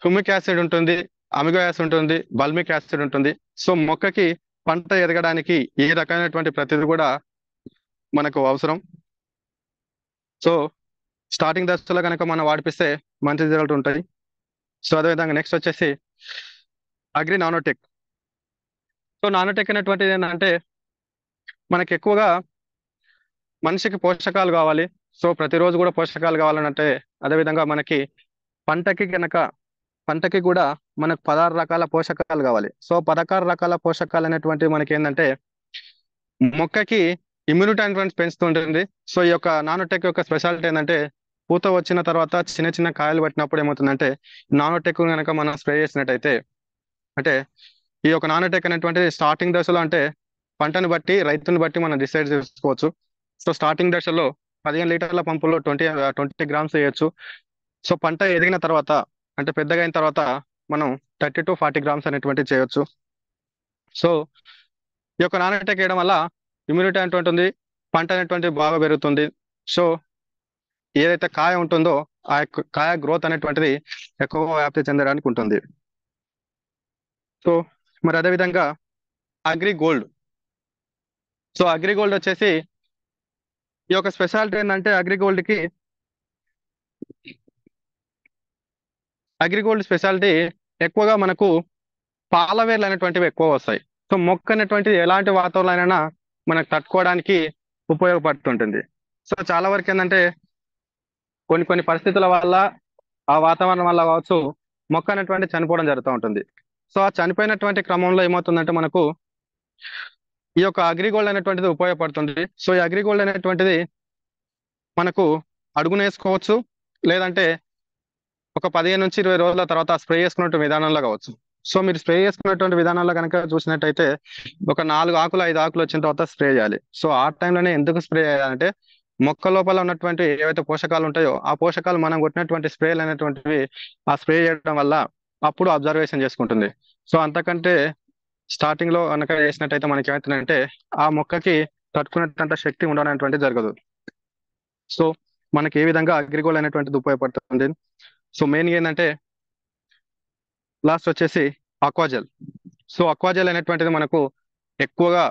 హ్యూమిక్ యాసిడ్ ఉంటుంది, అమిగో యాసిడ్ ఉంటుంది, బల్మిక్ యాసిడ్ ఉంటుంది. సో మొక్కకి పంట ఎదగడానికి ఏ రకమైనటువంటి ప్రతిదీ కూడా మనకు అవసరం. సో స్టార్టింగ్ దశలో కనుక మనం వాడిపిస్తే మంచి రిజల్ట్ ఉంటాయి. సో అదేవిధంగా నెక్స్ట్ వచ్చేసి అగ్రి నానోటెక్. సో నానోటెక్ అనేటువంటిది ఏంటంటే మనకి ఎక్కువగా మనిషికి పోషకాలు కావాలి. సో ప్రతిరోజు కూడా పోషకాలు కావాలంటే అదేవిధంగా మనకి పంటకి గనక పంటకి కూడా మనకు 16 రకాల పోషకాలు కావాలి. సో 16 రకాల పోషకాలు అనేటువంటివి మనకి ఏంటంటే మొక్కకి ఇమ్యూనిటీ అనేటువంటి పెంచుతుంటుంది. సో ఈ యొక్క నానోటెక్ యొక్క స్పెషాలిటీ ఏంటంటే పూత వచ్చిన తర్వాత చిన్న చిన్న కాయలు పట్టినప్పుడు ఏమవుతుందంటే నానోటెక్ కనుక మనం స్ప్రే చేసినట్టయితే, అంటే ఈ యొక్క నానోటెక్ అనేటువంటిది స్టార్టింగ్ దశలో అంటే పంటను బట్టి రైతుని బట్టి మనం డిసైడ్ చేసుకోవచ్చు. సో స్టార్టింగ్ దశలో 15 లీటర్ల పంపులో 20 గ్రామ్స్ వేయొచ్చు. సో పంట ఎదిగిన తర్వాత అంటే పెద్దగా అయిన తర్వాత మనం 30 to 40 గ్రామ్స్ అనేటువంటివి చేయొచ్చు. సో ఈ యొక్క నానోటెక్ వేయడం వల్ల ఇమ్యూనిటీ అనేటువంటి ఉంది, పంట అనేటువంటిది బాగా పెరుగుతుంది. సో ఏదైతే కాయ ఉంటుందో ఆ యొక్క కాయ గ్రోత్ అనేటువంటిది ఎక్కువ వ్యాప్తి చెందడానికి ఉంటుంది. సో మరి అదేవిధంగా agri gold. So agri gold వచ్చేసి ఈ యొక్క స్పెషాలిటీ ఏంటంటే అగ్రిగోల్డ్ స్పెషాలిటీ ఎక్కువగా మనకు పాలవేర్లు అనేటువంటివి ఎక్కువ వస్తాయి. సో మొక్క అనేటువంటిది ఎలాంటి వాతావరణమైనా మనకు తట్టుకోవడానికి ఉపయోగపడుతుంటుంది. సో చాలా వరకు ఏంటంటే కొన్ని కొన్ని పరిస్థితుల వల్ల ఆ వాతావరణం వల్ల కావచ్చు మొక్క అనేటువంటి చనిపోవడం జరుగుతూ ఉంటుంది. సో ఆ చనిపోయినటువంటి క్రమంలో ఏమవుతుందంటే మనకు ఈ యొక్క అగ్రిగోల్డ్ అనేటువంటిది ఉపయోగపడుతుంది. సో ఈ అగ్రిగోల్డ్ అనేటువంటిది మనకు అడుగునేసుకోవచ్చు, లేదంటే ఒక 15 నుంచి 20 రోజుల తర్వాత స్ప్రే చేసుకున్నట్టు విధానంలో కావచ్చు. సో మీరు స్ప్రే చేసుకున్నటువంటి విధానంలో కనుక చూసినట్టయితే ఒక 4 ఆకులు 5 ఆకులు వచ్చిన తర్వాత స్ప్రే చేయాలి. సో ఆ టైంలోనే ఎందుకు స్ప్రే చేయాలంటే మొక్క లోపల ఉన్నటువంటి ఏవైతే పోషకాలు ఉంటాయో ఆ పోషకాలు మనం కొట్టినటువంటి స్ప్రేలు అనేటువంటివి ఆ స్ప్రే చేయడం వల్ల అప్పుడు అబ్జర్వేషన్ చేసుకుంటుంది. సో అంతకంటే స్టార్టింగ్ లో కనుక చేసినట్టయితే మనకి ఏమవుతుందంటే ఆ మొక్కకి తట్టుకునేటంత శక్తి ఉండడం జరగదు. సో మనకి ఏ విధంగా అగ్రిగోల్డ్ అనేటువంటిది ఉపయోగపడుతుంది. సో మెయిన్ ఏంటంటే లాస్ట్ వచ్చేసి అక్వాజెల్. సో అక్వాజెల్ అనేటువంటిది మనకు ఎక్కువగా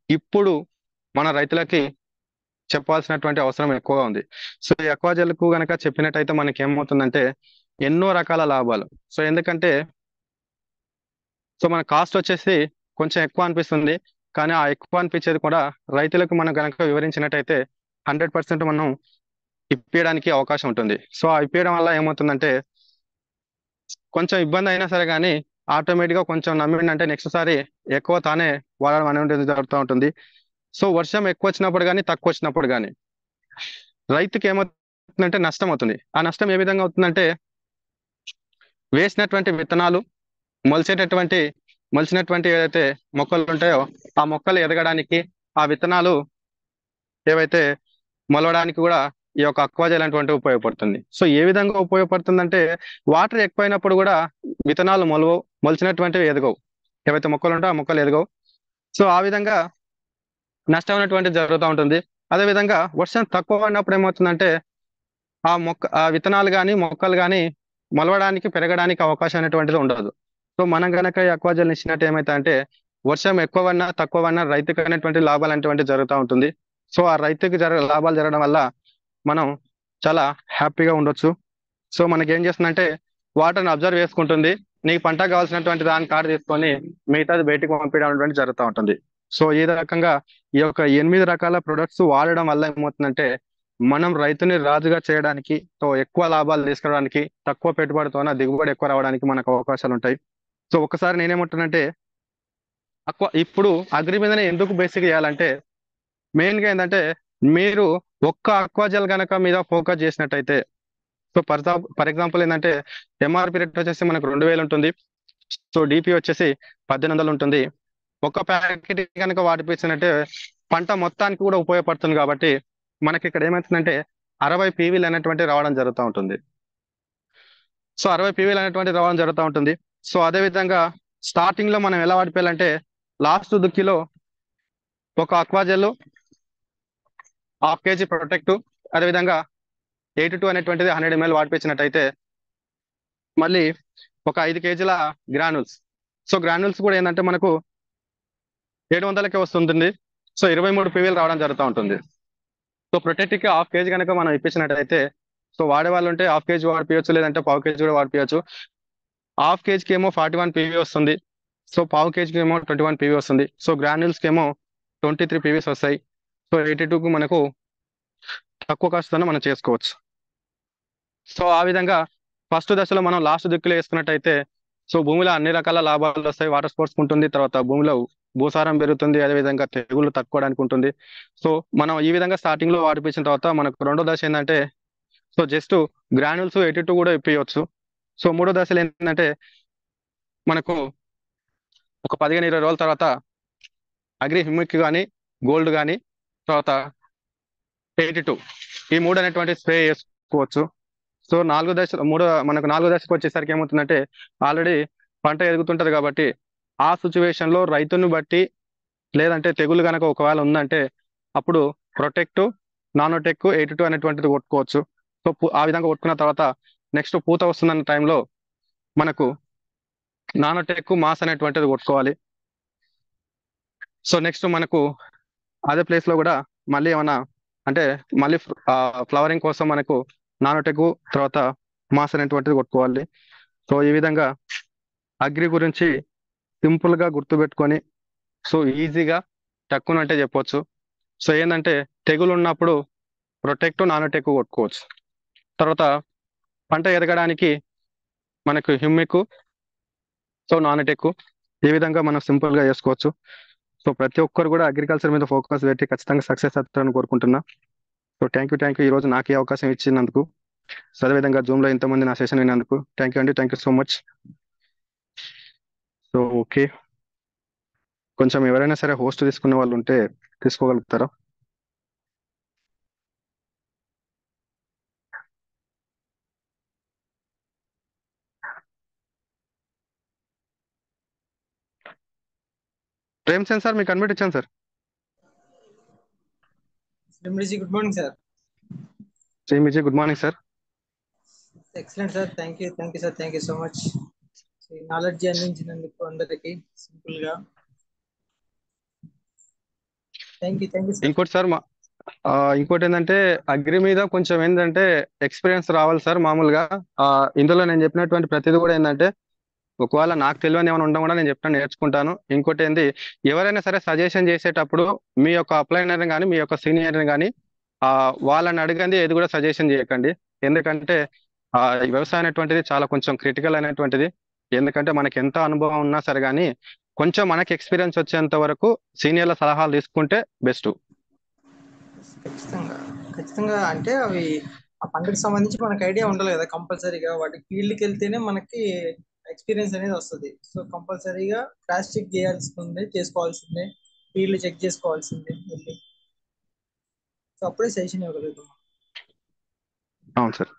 ఇప్పుడు మన రైతులకి చెప్పాల్సినటువంటి అవసరం ఎక్కువగా ఉంది. సో ఈ అక్వాజెల్ కు గనక చెప్పినట్టయితే మనకి ఏమవుతుందంటే ఎన్నో రకాల లాభాలు. సో ఎందుకంటే సో మన కాస్ట్ వచ్చేసి కొంచెం ఎక్కువ అనిపిస్తుంది, కానీ ఆ ఎక్కువ అనిపించేది కూడా రైతులకు మనం గనక వివరించినట్టయితే 100% మనం ఇప్పించడానికి అవకాశం ఉంటుంది. సో ఆ ఇప్పించడం వల్ల ఏమవుతుందంటే కొంచెం ఇబ్బంది అయినా సరే కానీ ఆటోమేటిక్ గా కొంచెం నమ్మిండంటే నెక్స్ట్ సారి ఎక్కువ తానే వాడడం అనేది జరుగుతూ ఉంటుంది. సో వర్షం ఎక్కువ వచ్చినప్పుడు కానీ తక్కువ వచ్చినప్పుడు కానీ రైతుకి ఏమవుతుందంటే నష్టం అవుతుంది. ఆ నష్టం ఏ విధంగా అవుతుందంటే వేసినటువంటి విత్తనాలు మొలిచేటటువంటి మొలిచినటువంటి ఏదైతే మొక్కలు ఉంటాయో ఆ మొక్కలు ఎదగడానికి ఆ విత్తనాలు ఏవైతే మొలవడానికి కూడా ఈ యొక్క అక్వాజెల్ అనేటువంటి ఉపయోగపడుతుంది. సో ఏ విధంగా ఉపయోగపడుతుందంటే వాటర్ ఎక్కువైనప్పుడు కూడా విత్తనాలు మొలిచినటువంటివి ఎదగవు, ఏవైతే మొక్కలు ఉంటాయో ఆ మొక్కలు ఎదగవు. సో ఆ విధంగా నష్టం అనేటువంటిది జరుగుతూ ఉంటుంది. అదే విధంగా వర్షం తక్కువ పడినప్పుడు ఏమవుతుందంటే ఆ విత్తనాలు కానీ మొక్కలు కానీ మొలవడానికి పెరగడానికి అవకాశం అనేటువంటిది ఉండదు. సో మనం గనక ఈ అక్వాజెల్ ఇచ్చినట్టు ఏమైతే వర్షం ఎక్కువ పడినా తక్కువ పడినా రైతుకు అనేటువంటి లాభాలు అనేటువంటి జరుగుతూ ఉంటుంది. సో ఆ రైతుకి లాభాలు జరగడం వల్ల మనం చాలా హ్యాపీగా ఉండొచ్చు. సో మనకి ఏం చేస్తుందంటే వాటర్ని అబ్జర్వ్ చేసుకుంటుంది, నీకు పంట కావాల్సినటువంటి దాని కార్డు తీసుకొని మిగతాది బయటికి పంపించడం అనేటువంటి జరుగుతూ ఉంటుంది. సో ఈ రకంగా ఈ యొక్క 8 రకాల ప్రొడక్ట్స్ వాడడం వల్ల ఏమవుతుందంటే మనం రైతుని రాజుగా చేయడానికి, సో ఎక్కువ లాభాలు తీసుకురావడానికి, తక్కువ పెట్టుబడితోన దిగుబడి ఎక్కువ రావడానికి మనకు అవకాశాలు ఉంటాయి. సో ఒకసారి నేనేమంటానంటే ఇప్పుడు అగ్రి మీదనే ఎందుకు బేసిక్ చేయాలంటే మెయిన్ గా ఏంటంటే మీరు ఒక్క అక్వాజల్ గనక మీద ఫోకస్ చేసినట్టయితే, సో ఫర్ ఎగ్జాంపుల్ ఏంటంటే ఎంఆర్పి రేట్ వచ్చేసి మనకు 2000 ఉంటుంది. సో డిపి వచ్చేసి 1800 ఉంటుంది. ఒక ప్యాకెట్ కనుక వాడిపించినట్టే పంట మొత్తానికి కూడా ఉపయోగపడుతుంది. కాబట్టి మనకి ఇక్కడ ఏమవుతుందంటే 60 పీవీలు అనేటువంటి రావడం జరుగుతూ ఉంటుంది. సో 60 పీవీలు అనేటువంటి రావడం జరుగుతూ ఉంటుంది. సో అదే విధంగా స్టార్టింగ్ లో మనం ఎలా వాడిపోయాలంటే, లాస్ట్ దుక్కిలో ఒక అక్వాజెల్, హాఫ్ కేజీ ప్రొటెక్ట్, అదేవిధంగా 82 అనేటువంటిది 100 ml వాడిపించినట్టయితే మళ్ళీ ఒక 5 కేజీల గ్రానుల్స్. సో గ్రానుల్స్ కూడా ఏంటంటే మనకు 700కే వస్తుంటుంది. సో 23 పీవీలు రావడం జరుగుతూ ఉంటుంది. సో ప్రొటెక్ట్కి హాఫ్ కేజీ కనుక మనం ఇప్పించినట్టయితే, సో వాడే వాళ్ళు ఉంటే హాఫ్ కేజీ వాడిపోయచ్చు, లేదంటే పావు కేజీ కూడా వాడిపోయచ్చు. హాఫ్ కేజీకి ఏమో 41 పీవీ వస్తుంది. సో పావు కేజీకి ఏమో 21 పీవీ వస్తుంది. సో గ్రాన్యూల్స్కి ఏమో 23 పీవీస్ వస్తాయి. సో 82కు మనకు తక్కువ కాస్ట్తో మనం చేసుకోవచ్చు. సో ఆ విధంగా ఫస్ట్ దశలో మనం లాస్ట్ దిక్కులో వేసుకున్నట్టయితే, సో భూమిలో అన్ని రకాల లాభాలు వస్తాయి. వాటర్ స్పోర్ట్స్ ఉంటుంది, తర్వాత భూమిలో భూసారం పెరుగుతుంది, అదేవిధంగా తెగుళ్ళు తట్టుకోవడానికి ఉంటుంది. సో మనం ఈ విధంగా స్టార్టింగ్ లో వాడిపించిన తర్వాత మనకు రెండో దశ ఏంటంటే, సో జస్ట్ గ్రాన్యూల్స్ 82 కూడా ఇప్పించవచ్చు. సో మూడో దశలో ఏంటంటే మనకు ఒక 15-20 రోజుల తర్వాత అగ్రి హ్యూమిక్ కానీ, గోల్డ్ కానీ, తర్వాత 82 ఈ మూడు అనేటువంటి స్ప్రే చేసుకోవచ్చు. సో మనకు నాలుగో దశకు వచ్చేసరికి ఏమవుతుందంటే, ఆల్రెడీ పంట ఎదుగుతుంటది కాబట్టి ఆ సిచ్యువేషన్ లో రైతుని బట్టి, లేదంటే తెగులు కనుక ఒకవేళ ఉందంటే అప్పుడు ప్రొటెక్ట్, నానోటెక్ 82 అనేటువంటిది కొట్టుకోవచ్చు. సో ఆ విధంగా కొట్టుకున్న తర్వాత నెక్స్ట్ పూత వస్తుందన్న టైంలో మనకు నానోటెక్, మాస్ అనేటువంటిది కొట్టుకోవాలి. సో నెక్స్ట్ మనకు అదే ప్లేస్ లో కూడా మళ్ళీ ఏమన్నా అంటే మళ్ళీ ఫ్లవరింగ్ కోసం మనకు నానోటెక్, తర్వాత మాస్ అనేటువంటిది కొట్టుకోవాలి. సో ఈ విధంగా అగ్రి గురించి సింపుల్ గా గుర్తుపెట్టుకొని, సో ఈజీగా టక్కున అంటే చెప్పొచ్చు. సో ఏంటంటే తెగులు ఉన్నప్పుడు ప్రొటెక్ట్, నానోటెక్ కొట్టుకోవచ్చు. తర్వాత పంట ఎదగడానికి మనకు హ్యూమిక్, సో నానోటెక్, ఈ విధంగా మనం సింపుల్ గా చేసుకోవచ్చు. సో ప్రతి ఒక్కరు కూడా అగ్రికల్చర్ మీద ఫోకస్ పెట్టి ఖచ్చితంగా సక్సెస్ అవుతారని కోరుకుంటున్నా. సో థ్యాంక్ యూ ఈ రోజు నాకు ఈ అవకాశం ఇచ్చినందుకు. సో అదేవిధంగా జూమ్ లో ఇంతమంది నా సెషన్ విన్నందుకు థ్యాంక్ యూ అండి. Thank you so much. So okay, కొంచెం ఎవరైనా సరే హోస్ట్ తీసుకునే వాళ్ళు ఉంటే తీసుకోగలుగుతారా? ప్రేమ్ సేన్ సార్, మీకు అడ్మిట్ ఇచ్చాను సార్.
Good morning sir.
శ్రీమిజీ, good morning sir.
Excellent sir, thank you sir, thank you so much. Knowledge అందించినందుకు అందరికి సింపుల్ గా థ్యాంక్ యూ సార్.
ఇంకోటి సార్, ఇంకోటి ఏంటంటే అగ్రి మీద కొంచెం ఏంటంటే ఎక్స్పీరియన్స్ రావాలి సార్. మామూలుగా ఇందులో నేను చెప్పినటువంటి ప్రతిదీ కూడా ఏంటంటే, ఒకవేళ నాకు తెలియని ఏమైనా ఉండడం కూడా నేను చెప్తాను, నేర్చుకుంటాను. ఇంకోటి ఏంది, ఎవరైనా సరే సజెషన్ చేసేటప్పుడు మీ యొక్క అప్లైనర్ని కానీ, మీ యొక్క సీనియర్ని కానీ వాళ్ళని అడగండి, ఏది కూడా సజెషన్ చేయకండి. ఎందుకంటే ఈ వ్యవసాయం అనేటువంటిది చాలా కొంచెం క్రిటికల్ అనేటువంటిది. ఎందుకంటే మనకి ఎంత అనుభవం ఉన్నా సరే కానీ కొంచెం మనకి ఎక్స్పీరియన్స్ వచ్చేంత వరకు సీనియర్ల సలహాలు తీసుకుంటే బెస్ట్.
ఖచ్చితంగా అంటే అవి ఆ పంటకు సంబంధించి మనకు ఐడియా ఉండాలి కదా, కంపల్సరీగా వాటికి ఫీల్డ్కి వెళ్తేనే మనకి ఎక్స్పీరియన్స్ అనేది వస్తుంది. సో కంపల్సరీగా క్రాస్ చెక్ చేసుకోవాల్సిందే, ఫీల్డ్ చెక్ చేసుకోవాల్సిందే వెళ్ళి. సో అప్పుడే సజెషన్ ఇవ్వగలుగుతాం.
అవును సార్.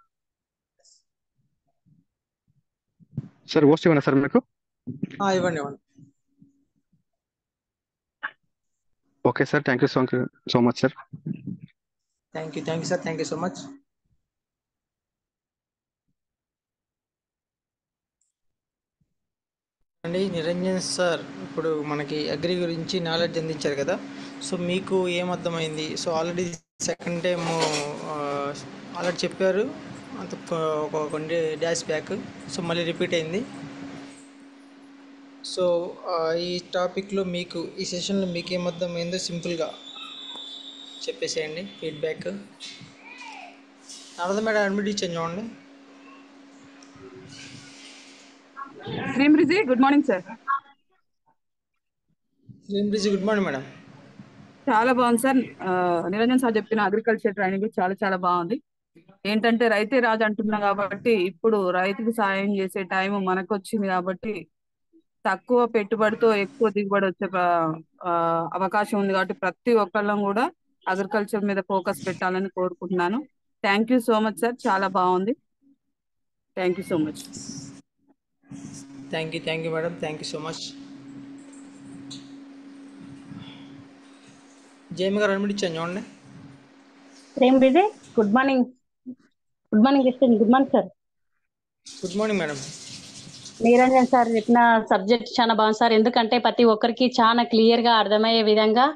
సార్ పోస్ట్ ఇవ్వనా సార్ మీకు?
ఇవ్వండి.
Okay sir, thank you so much sir.
Thank you sir, thank you so much. అండి నిరంజన్ సార్ ఇప్పుడు మనకి అగ్రి గురించి నాలెడ్జ్ అందించారు కదా. సో మీకు ఏమర్థమైంది? So already second time already చెప్పారు, అంత ఒక కొన్ని డాష్ బ్యాక్. సో మళ్ళీ రిపీట్ అయింది. సో ఈ టాపిక్లో మీకు ఈ సెషన్లో మీకు ఏమర్థమైందో సింపుల్గా చెప్పేసేయండి ఫీడ్బ్యాక్. నారద మేడం అడ్మిట్ ఇచ్చాను చూడండి.
శ్రీమృజి, గుడ్ మార్నింగ్ సార్.
శ్రీమృజి, గుడ్ మార్నింగ్ మేడం.
చాలా బాగుంది సార్. నిరంజన్ సార్ చెప్పిన అగ్రికల్చర్ ట్రైనింగ్ చాలా చాలా బాగుంది. ఏంటంటే రైతే రాజు అంటున్నా కాబట్టి ఇప్పుడు రైతుకు సాయం చేసే టైం మనకు వచ్చింది కాబట్టి తక్కువ పెట్టుబడితో ఎక్కువ దిగుబడి వచ్చే అవకాశం ఉంది కాబట్టి ప్రతి ఒక్కళ్ళం కూడా అగ్రికల్చర్ మీద ఫోకస్ పెట్టాలని కోరుకుంటున్నాను. Thank you so much sir, చాలా బాగుంది. Thank you so much.
Thank you madam, thank you so much. జేమి గారు అడ్మిట్ ఇచ్చాను చూడండి.
సేమ్ బిజీ. Good morning. Good morning Christine. Good morning sir.
Good morning madam.
Niranjan sir చెప్పిన సబ్జెక్ట్ చాలా బాగుంది సార్. ఎందుకంటే ప్రతి ఒక్కరికి చాలా క్లియర్ గా అర్థమయ్యే విధంగా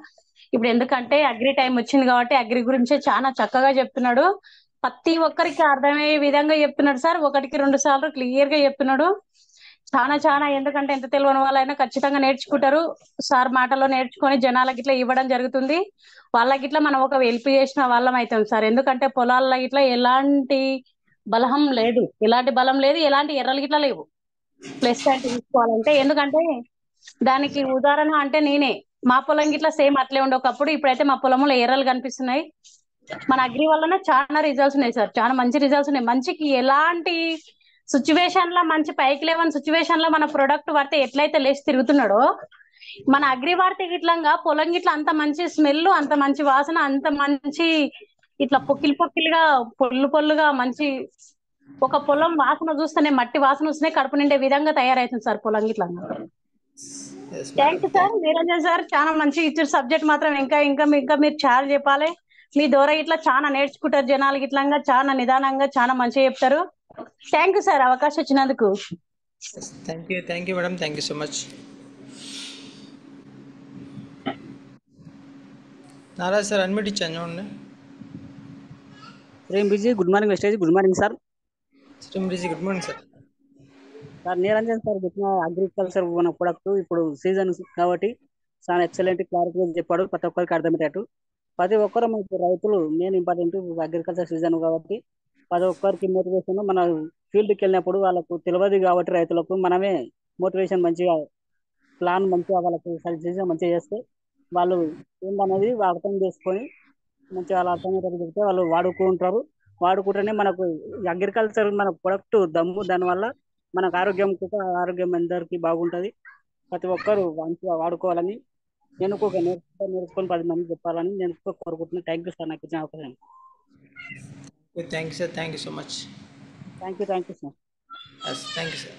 ఇప్పుడు ఎందుకంటే అగ్రి టైం వచ్చింది కాబట్టి అగ్రి గురించే చాలా చక్కగా చెప్తున్నాడు. ప్రతి ఒక్కరికి అర్థమయ్యే విధంగా చెప్తున్నాడు సార్. ఒకటికి 2 సార్లు క్లియర్ గా చెప్తున్నాడు. చాలా ఎందుకంటే ఎంత తెలియని వాళ్ళైనా ఖచ్చితంగా నేర్చుకుంటారు. సార్ మాటలో నేర్చుకొని జనాలకి ఇట్లా ఇవ్వడం జరుగుతుంది. వాళ్ళకి ఇట్లా మనం ఒక హెల్ప్ చేసిన వాళ్ళం అవుతాం సార్. ఎందుకంటే పొలాల్లో ఇట్లా ఎలాంటి బలం లేదు, ఎలాంటి ఎర్రలు గిట్లా లేవు. ప్లస్ పాయింట్ తీసుకోవాలంటే ఎందుకంటే దానికి ఉదాహరణ అంటే నేనే. మా పొలం గిట్లా సేమ్ అట్లే ఉండే ఒకప్పుడు. ఇప్పుడైతే మా పొలంలో ఎర్రలు కనిపిస్తున్నాయి. మన అగ్రి వల్లనే చాలా రిజల్ట్స్ ఉన్నాయి సార్. చాలా మంచి రిజల్ట్స్ ఉన్నాయి. మంచికి ఎలాంటి సిచ్యువేషన్ లో మంచి పైకి లేవని సిచ్యువేషన్ లో మన ప్రొడక్ట్ వాడితే ఎట్లయితే లేచి తిరుగుతున్నాడో మన అగ్రి వాడితే గిట్లంగా పొలం గిట్ల అంత మంచి స్మెల్, అంత మంచి వాసన, అంత మంచి ఇట్లా పొక్కిలుగా పొల్లుగా మంచి ఒక పొలం వాసన చూస్తేనే మట్టి వాసన వస్తేనే కడుపు నిండే విధంగా తయారవుతుంది సార్ పొలం గిట్లా.
Yes
thank
madam.
You sir. Niranjan sir చాలా మంచి ఇచ్చిన సబ్జెక్ట్ మాత్రం ఇంకా మీరు చాలా చెప్పాలి. మీ ద్వారా ఇట్లా చాలా నేర్చుకుంటారు జనాలకి. ఇట్లా చాలా నిదానంగా చాలా మంచిగా చెప్తారు. థ్యాంక్ యూ సార్ అవకాశం వచ్చినందుకు.
Thank you madam, thank you so much. నారాజ్ సార్ అడ్మిట్ ఇచ్చాను చూడండి.
శ్రీం బిజీ. Good morning wastage. Good morning sir.
శ్రీమృజీ good morning sir.
Sir Niranjan sir చెప్పిన అగ్రికల్చర్ మన ప్రొడక్ట్ ఇప్పుడు సీజన్ కాబట్టి చాలా ఎక్సలెంట్ క్లారిటీగా చెప్పాడు. ప్రతి ఒక్కరికి అర్థమయ్యేటట్టు. ప్రతి ఒక్కరు మనకి రైతులు మెయిన్ ఇంపార్టెంట్ అగ్రికల్చర్ సీజన్ కాబట్టి ప్రతి ఒక్కరికి మోటివేషన్. మన ఫీల్డ్కి వెళ్ళినప్పుడు వాళ్ళకు తెలియదు కాబట్టి రైతులకు మనమే మోటివేషన్ మంచిగా ప్లాన్ మంచిగా వాళ్ళకి సజెషన్ మంచిగా చేస్తే వాళ్ళు ఏందనేది అర్థం చేసుకొని మంచిగా వాళ్ళు అర్థమయ్యేటట్టు చెప్తే వాళ్ళు వాడుకుంటేనే మనకు అగ్రికల్చర్ మన ప్రొడక్ట్ దమ్ము. దానివల్ల మనకు ఆరోగ్యం అందరికీ బాగుంటుంది. ప్రతి ఒక్కరు మంచిగా వాడుకోవాలని నేర్చుకొని 10 మంది చెప్పాలని నేను కోరుకుంటున్నాను. థ్యాంక్ యూ సార్ నాకు ఇచ్చిన అవకాశం.
Thank you sir, thank you so much.
Thank you sir.
Yes thank you sir.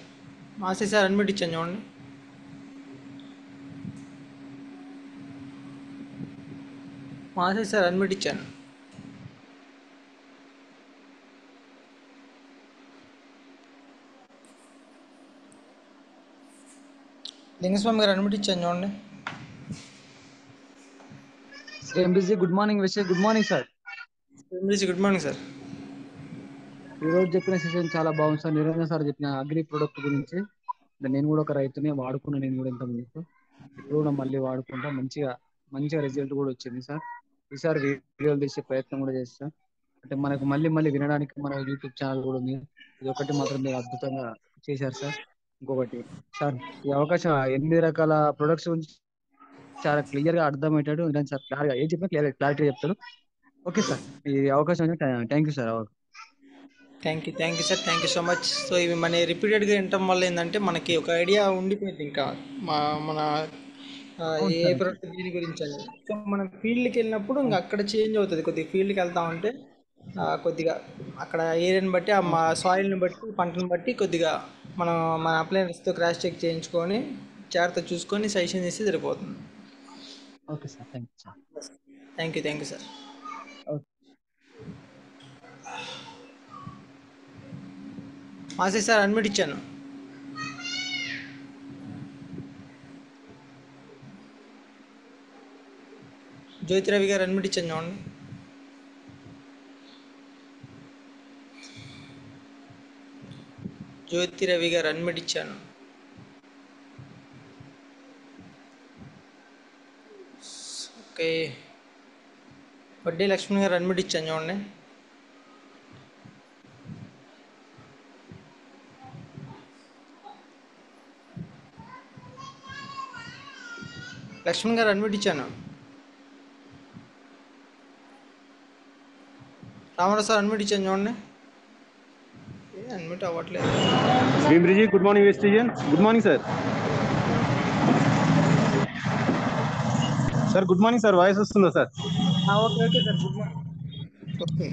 మాసి సార్ అడ్మిట్ ఇచ్చాను చూడండి. మాసి సార్ అడ్మిట్ ఇచ్చాను. లింగస్వామి గారు అడ్మిట్ ఇచ్చాను చూడండి.
ఎంబీసీ గుడ్ మార్నింగ్ విషయ్. Good morning sir.
Good morning sir.
ఈ రోజు చెప్పిన సెషన్ చాలా బాగుంది సార్. నిరంజన్ సార్ చెప్పిన అగ్రి ప్రొడక్ట్ గురించి నేను కూడా ఒక రైతుని వాడుకున్నాను. నేను కూడా ఇంతకుముందు ఇప్పుడు కూడా మళ్ళీ వాడుకుంటా. మంచిగా రిజల్ట్ కూడా వచ్చింది సార్. ఈసారి వీడియోలు తీసే ప్రయత్నం కూడా చేస్తా. అంటే మనకు మళ్ళీ వినడానికి మన యూట్యూబ్ ఛానల్ కూడా ఉంది. ఇది ఒకటి మాత్రం మీరు అద్భుతంగా చేశారు సార్. ఇంకొకటి సార్, ఈ అవకాశం 8 రకాల ప్రొడక్ట్స్ గురించి చాలా క్లియర్ గా అర్థమయ్యేటట్టు నిరంజన్ సార్ క్లియర్ గా ఏం చెప్పినా క్లారిటీ చెప్తారు. ఓకే సార్, ఈ అవకాశం thank you sir.
Thank you sir, thank you so much. So ఇవి మన రిపీటెడ్గా వినటం వల్ల ఏంటంటే మనకి ఒక ఐడియా ఉండిపోయింది ఇంకా మన ఏ ప్రొడక్ట్ దీని గురించి అని. సో మనం ఫీల్డ్కి వెళ్ళినప్పుడు ఇంకా అక్కడ చేంజ్ అవుతుంది. కొద్దిగా ఫీల్డ్కి వెళ్తా ఉంటే కొద్దిగా అక్కడ ఏరియాని బట్టి మా సాయిల్ని బట్టి పంటను బట్టి కొద్దిగా మనం మన అప్లయన్స్తో క్రాష్ చెక్ చేయించుకొని జాగ్రత్త చూసుకొని సజెషన్ చేస్తే సరిపోతుంది.
Okay sir, thank you sir.
Thank you sir. మాసే సార్ అడ్మిట్ ఇచ్చాను. జ్యోతి రవి గారు అడ్మిట్ ఇచ్చాను చూడండి. జ్యోతి రవి గారు అడ్మిట్ ఇచ్చాను. ఓకే. వడ్డీ లక్ష్మణ్ గారు అడ్మిట్ ఇచ్చాను చూడండి. లక్ష్మణ్ గారు అడ్మిట్ ఇచ్చాను. రామారావు సార్ అన్మిట్ ఇచ్చాను చూడండి. అన్మిట్ అవ్వట్లేదు.
శ్రీబ్రిజీ గుడ్ మార్నింగ్ వెస్టిజియన్. Good morning sir. Sir good morning sir. Voice వస్తుందా sir?
Okay okay sir, good morning. Okay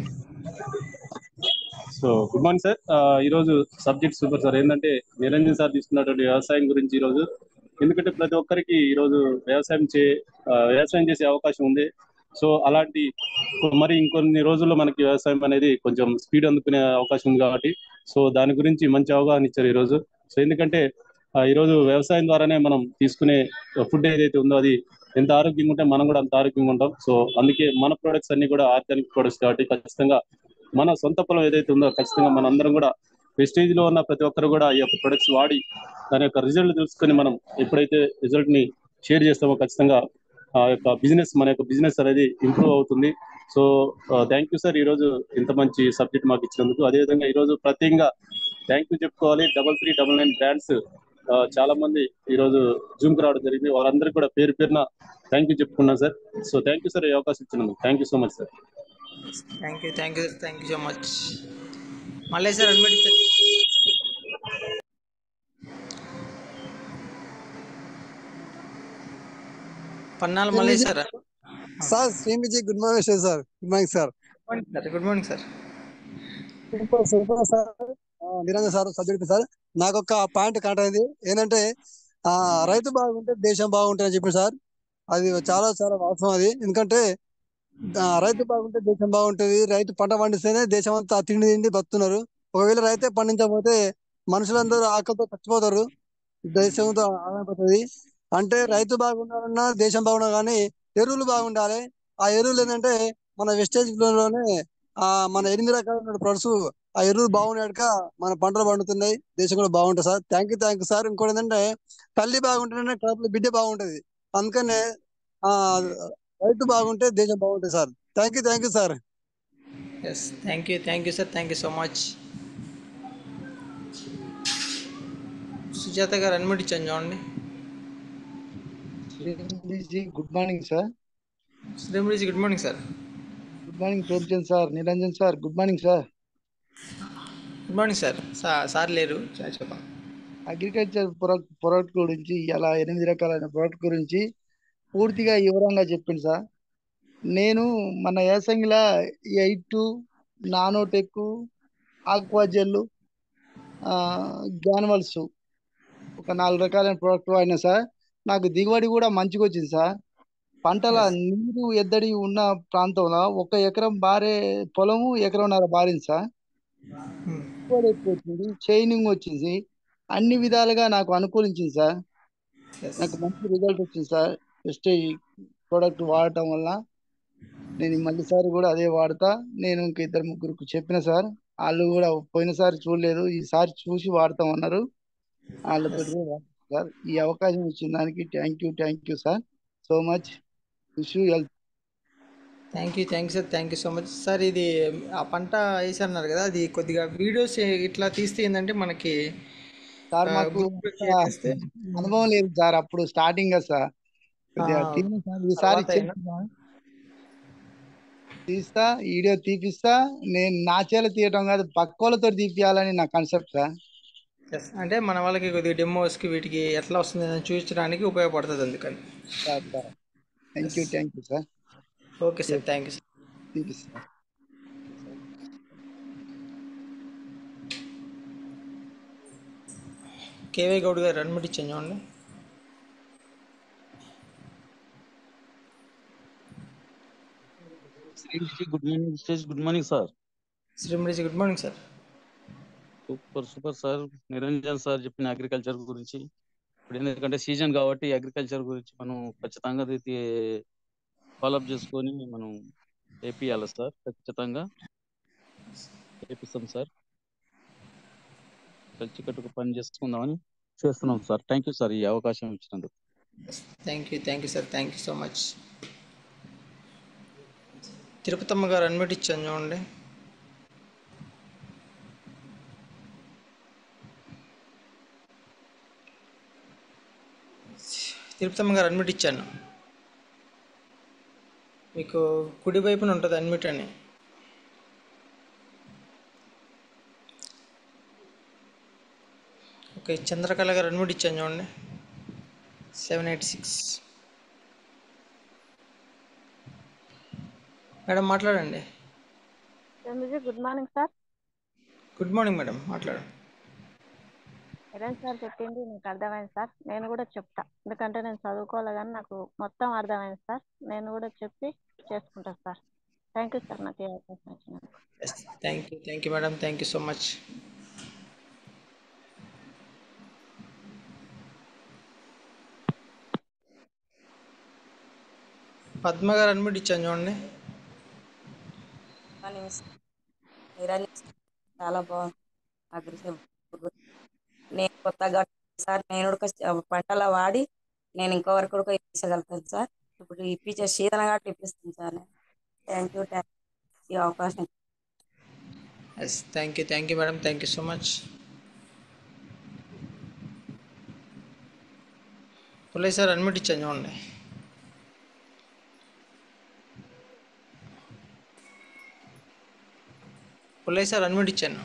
so good morning sir. ఈరోజు సబ్జెక్ట్ సూపర్ సార్. ఏంటంటే నిరంజన్ సార్ తీసుకున్నటువంటి వ్యవసాయం గురించి ఈరోజు, ఎందుకంటే ప్రతి ఒక్కరికి ఈరోజు వ్యవసాయం చేసే అవకాశం ఉంది. సో అలాంటి మరి ఇంకొన్ని రోజుల్లో మనకి వ్యవసాయం అనేది కొంచెం స్పీడ్ అందుకునే అవకాశం ఉంది కాబట్టి సో దాని గురించి మంచి అవగాహన ఇచ్చారు ఈరోజు. సో ఎందుకంటే ఈరోజు వ్యవసాయం ద్వారానే మనం తీసుకునే ఫుడ్ ఏదైతే ఉందో అది ఎంత ఆరోగ్యంగా ఉంటే మనం కూడా అంత ఆరోగ్యంగా ఉంటాం. సో అందుకే మన ప్రొడక్ట్స్ అన్ని కూడా ఆర్గానిక్ ప్రొడక్ట్స్ కాబట్టి ఖచ్చితంగా మన సొంత పొలం ఏదైతే ఉందో ఖచ్చితంగా మన అందరం కూడా వెస్టేజ్ లో ఉన్న ప్రతి ఒక్కరు కూడా ఈ యొక్క ప్రొడక్ట్స్ వాడి దాని యొక్క రిజల్ట్ తెలుసుకొని మనం ఎప్పుడైతే రిజల్ట్ ని షేర్ చేస్తామో ఖచ్చితంగా మన యొక్క బిజినెస్ అనేది ఇంప్రూవ్ అవుతుంది. సో థ్యాంక్ యూ సార్, ఈ రోజు ఇంత మంచి సబ్జెక్ట్ మాకు ఇచ్చినందుకు. అదేవిధంగా ఈ రోజు ప్రత్యేకంగా థ్యాంక్ యూ చెప్పుకోవాలి. 3399 బ్రాండ్స్ చాలా మంది ఈ రోజు జూమ్ కి రావడం జరిగింది. వాళ్ళందరికీ కూడా పేరు పేరున థ్యాంక్ యూ చెప్పుకున్నాను sir. So thank you sir, ఈ అవకాశం ఇచ్చినందుకు. Thank you so much sir.
Thank you so much. మళ్ళీ సార్ అన్మిట్ ఇచ్చాను. పన్నాలు మళ్ళీ సార్.
సార్ శ్రీమిజీ good morning sir. Good morning sir.
Good morning sir.
Super sir. Niranjan sir subject sir. నాకు ఒక పాయింట్ కనెక్ట్ అయింది. ఏంటంటే రైతు బాగుంటే దేశం బాగుంటుంది అని చెప్పారు సార్. అది చాలా చాలా వాస్తవం అది. ఎందుకంటే రైతు బాగుంటే దేశం బాగుంటుంది. రైతు పంట పండిస్తేనే దేశం అంతా తిండి బతున్నారు. ఒకవేళ రైతే పండించకపోతే మనుషులందరూ ఆకలితో చచ్చిపోతారు, దేశంతో ఆగిపోతుంది. అంటే రైతు బాగుండాలన్నా దేశం బాగుండాలి, కానీ ఎరువులు బాగుండాలి. ఆ ఎరువులు ఏంటంటే మన వెస్టేజ్ లోనే మన 8 రకాల ప్రొడక్ట్స్ ఆ ఎరువులు బాగున్నాక మన పంటలు పండుతున్నాయి, దేశం కూడా బాగుంటుంది సార్. Thank you sir. ఇంకోటి ఏంటంటే తల్లి బాగుంటేనే కడుపులో బిడ్డ బాగుంటది. అందుకనే రైతు బాగుంటే దేశం బాగుంటుంది sir. Thank you sir.
Yes thank you sir. Thank you so much. Sujatha గారు అన్మిట్ ఇచ్చాను చూడండి.
Good morning sir.
శ్రీమృజీ good morning sir.
Good morning Premchand sir, Niranjan sir. Good morning sir.
Good morning sir. Sir లేరు, చెప్పండి.
అగ్రికల్చర్ ప్రొడక్ట్ గురించి, ఇలా 8 రకాలైన product గురించి పూర్తిగా వివరంగా చెప్పింది సార్. నేను మన యాసంగిలా 8 నానోటెక్, ఆక్వాజెల్, గ్యాన్వల్స్ ఒక 4 రకాలైన ప్రొడక్ట్ వాడినా సార్. నాకు దిగుబడి కూడా మంచిగా వచ్చింది సార్. పంటల నీరు ఎద్దడి ఉన్న ప్రాంతంలో 1 ఎకరం పొలము 1.5 ఎకరం బారింది సార్. దిగుబడి ఎక్కువ వచ్చింది, షైనింగ్ వచ్చింది, అన్ని విధాలుగా నాకు అనుకూలించింది సార్. నాకు మంచి రిజల్ట్ వచ్చింది సార్. వెస్టేజ్ ప్రోడక్ట్ వాడటం వల్ల నేను మళ్ళీసారి కూడా అదే వాడతా. నేను ఇంక 2-3 చెప్పిన సార్, వాళ్ళు కూడా పోయినసారి చూడలేదు, ఈసారి చూసి వాడతామన్నారు. వాళ్ళతో సార్ ఈ అవకాశం ఇచ్చిన దానికి thank you sir so much. Wish you health.
Thank you so much sir. ఇది ఆ పంట వేసన్నారు కదా, అది కొద్దిగా వీడియోస్ ఇట్లా తీస్తే ఏంటంటే మనకి
సార్ మాకు అనుభవం లేదు సార్, అప్పుడు స్టార్టింగ్ కదా సార్. ఈసారి తీస్తా, వీడియో తీపిస్తా. నేను నా చేల తీయటం కాదు, పక్కోళ్ళతో తీపియాలని నా కాన్సెప్ట్ సార్.
అంటే మన వాళ్ళకి కొద్దిగా డెమోస్కి వీటికి ఎట్లా వస్తుంది అని చూపించడానికి ఉపయోగపడుతుంది, అందుకని.
Thank you sir.
Okay sir, thank you sir. K గౌడ్ గారు అన్మిట్ ఇచ్చాను చూడండి.
Good morning stage. Good morning sir.
శ్రీమృజీ good morning sir.
Super sir. Niranjan sir చెప్పిన అగ్రికల్చర్ గురించి, ఇప్పుడు ఎందుకంటే సీజన్ కాబట్టి అగ్రికల్చర్ గురించి మనం ఖచ్చితంగా ఫాలోఅప్ చేసుకొని మనం వేపియాలి సార్. ఖచ్చితంగా వేపిస్తాం సార్. కలిసికట్టుకు పని చేసుకుందామని చేస్తున్నాం సార్. థ్యాంక్ యూ సార్ ఈ అవకాశం ఇచ్చినందుకు.
Thank you sir. Thank you so much. Tirupatamma గారు అన్మిట్ ఇచ్చాను చూడండి. తిరుపతమ్మ గారు అన్మిట్ ఇచ్చాను. మీకు కుడి వైపున ఉంటుంది అన్మిట్ అని. ఓకే, చంద్రకళ గారు అన్మ్యూట్ ఇచ్చాను చూడండి. 786 మేడం మాట్లాడండి.
Good morning sir.
Good morning madam, మాట్లాడండి.
నిరంజ్ సార్ చెప్పింది నాకు అర్థమైంది సార్. నేను కూడా చెప్తా, ఎందుకంటే నేను చదువుకోవాలి కానీ నాకు మొత్తం అర్థమైంది సార్. నేను కూడా చెప్పి చేసుకుంటాను సార్. థ్యాంక్ యూ సార్ నాకు ఈ అవకాశం ఇచ్చినందుకు.
Thank you madam, thank you so much. Padma గారు అన్మ్యూట్ ఇచ్చాను చూడండి.
నిరంజన్ చాలా బాగుంది. నేను కొత్తగా సార్, నేను కూడా పంటల వాడి నేను ఇంకో వరకు కూడా ఇప్పించగలుగుతాను సార్. ఇప్పుడు ఇప్పించే శీతల కాబట్టి ఇప్పిస్తాను సార్. థ్యాంక్ యూ ఈ అవకాశం.
Thank you madam, thank you so much. Pullayya sir unmute ఇచ్చాను చూడండి. పుల్లయ్య సార్ అన్మ్యూట్ ఇచ్చాను.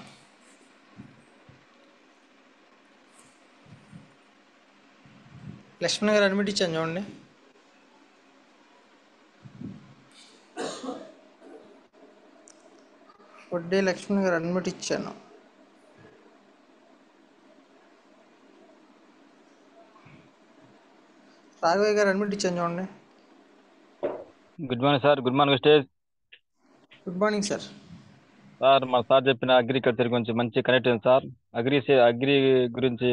లక్ష్మణ్ గారు అన్మ్యూట్ ఇచ్చాను చూడండి. వడ్డే లక్ష్మణ్ గారు అన్మ్యూట్ ఇచ్చాను. రాఘవయ్య గారు అన్మ్యూట్ ఇచ్చాను చూడండి.
Good morning sir. Good morning stage.
Good morning sir.
Sir మా సార్ చెప్పిన అగ్రికల్చర్ గురించి మంచి కనెక్ట్ అయింది సార్. అగ్రి గురించి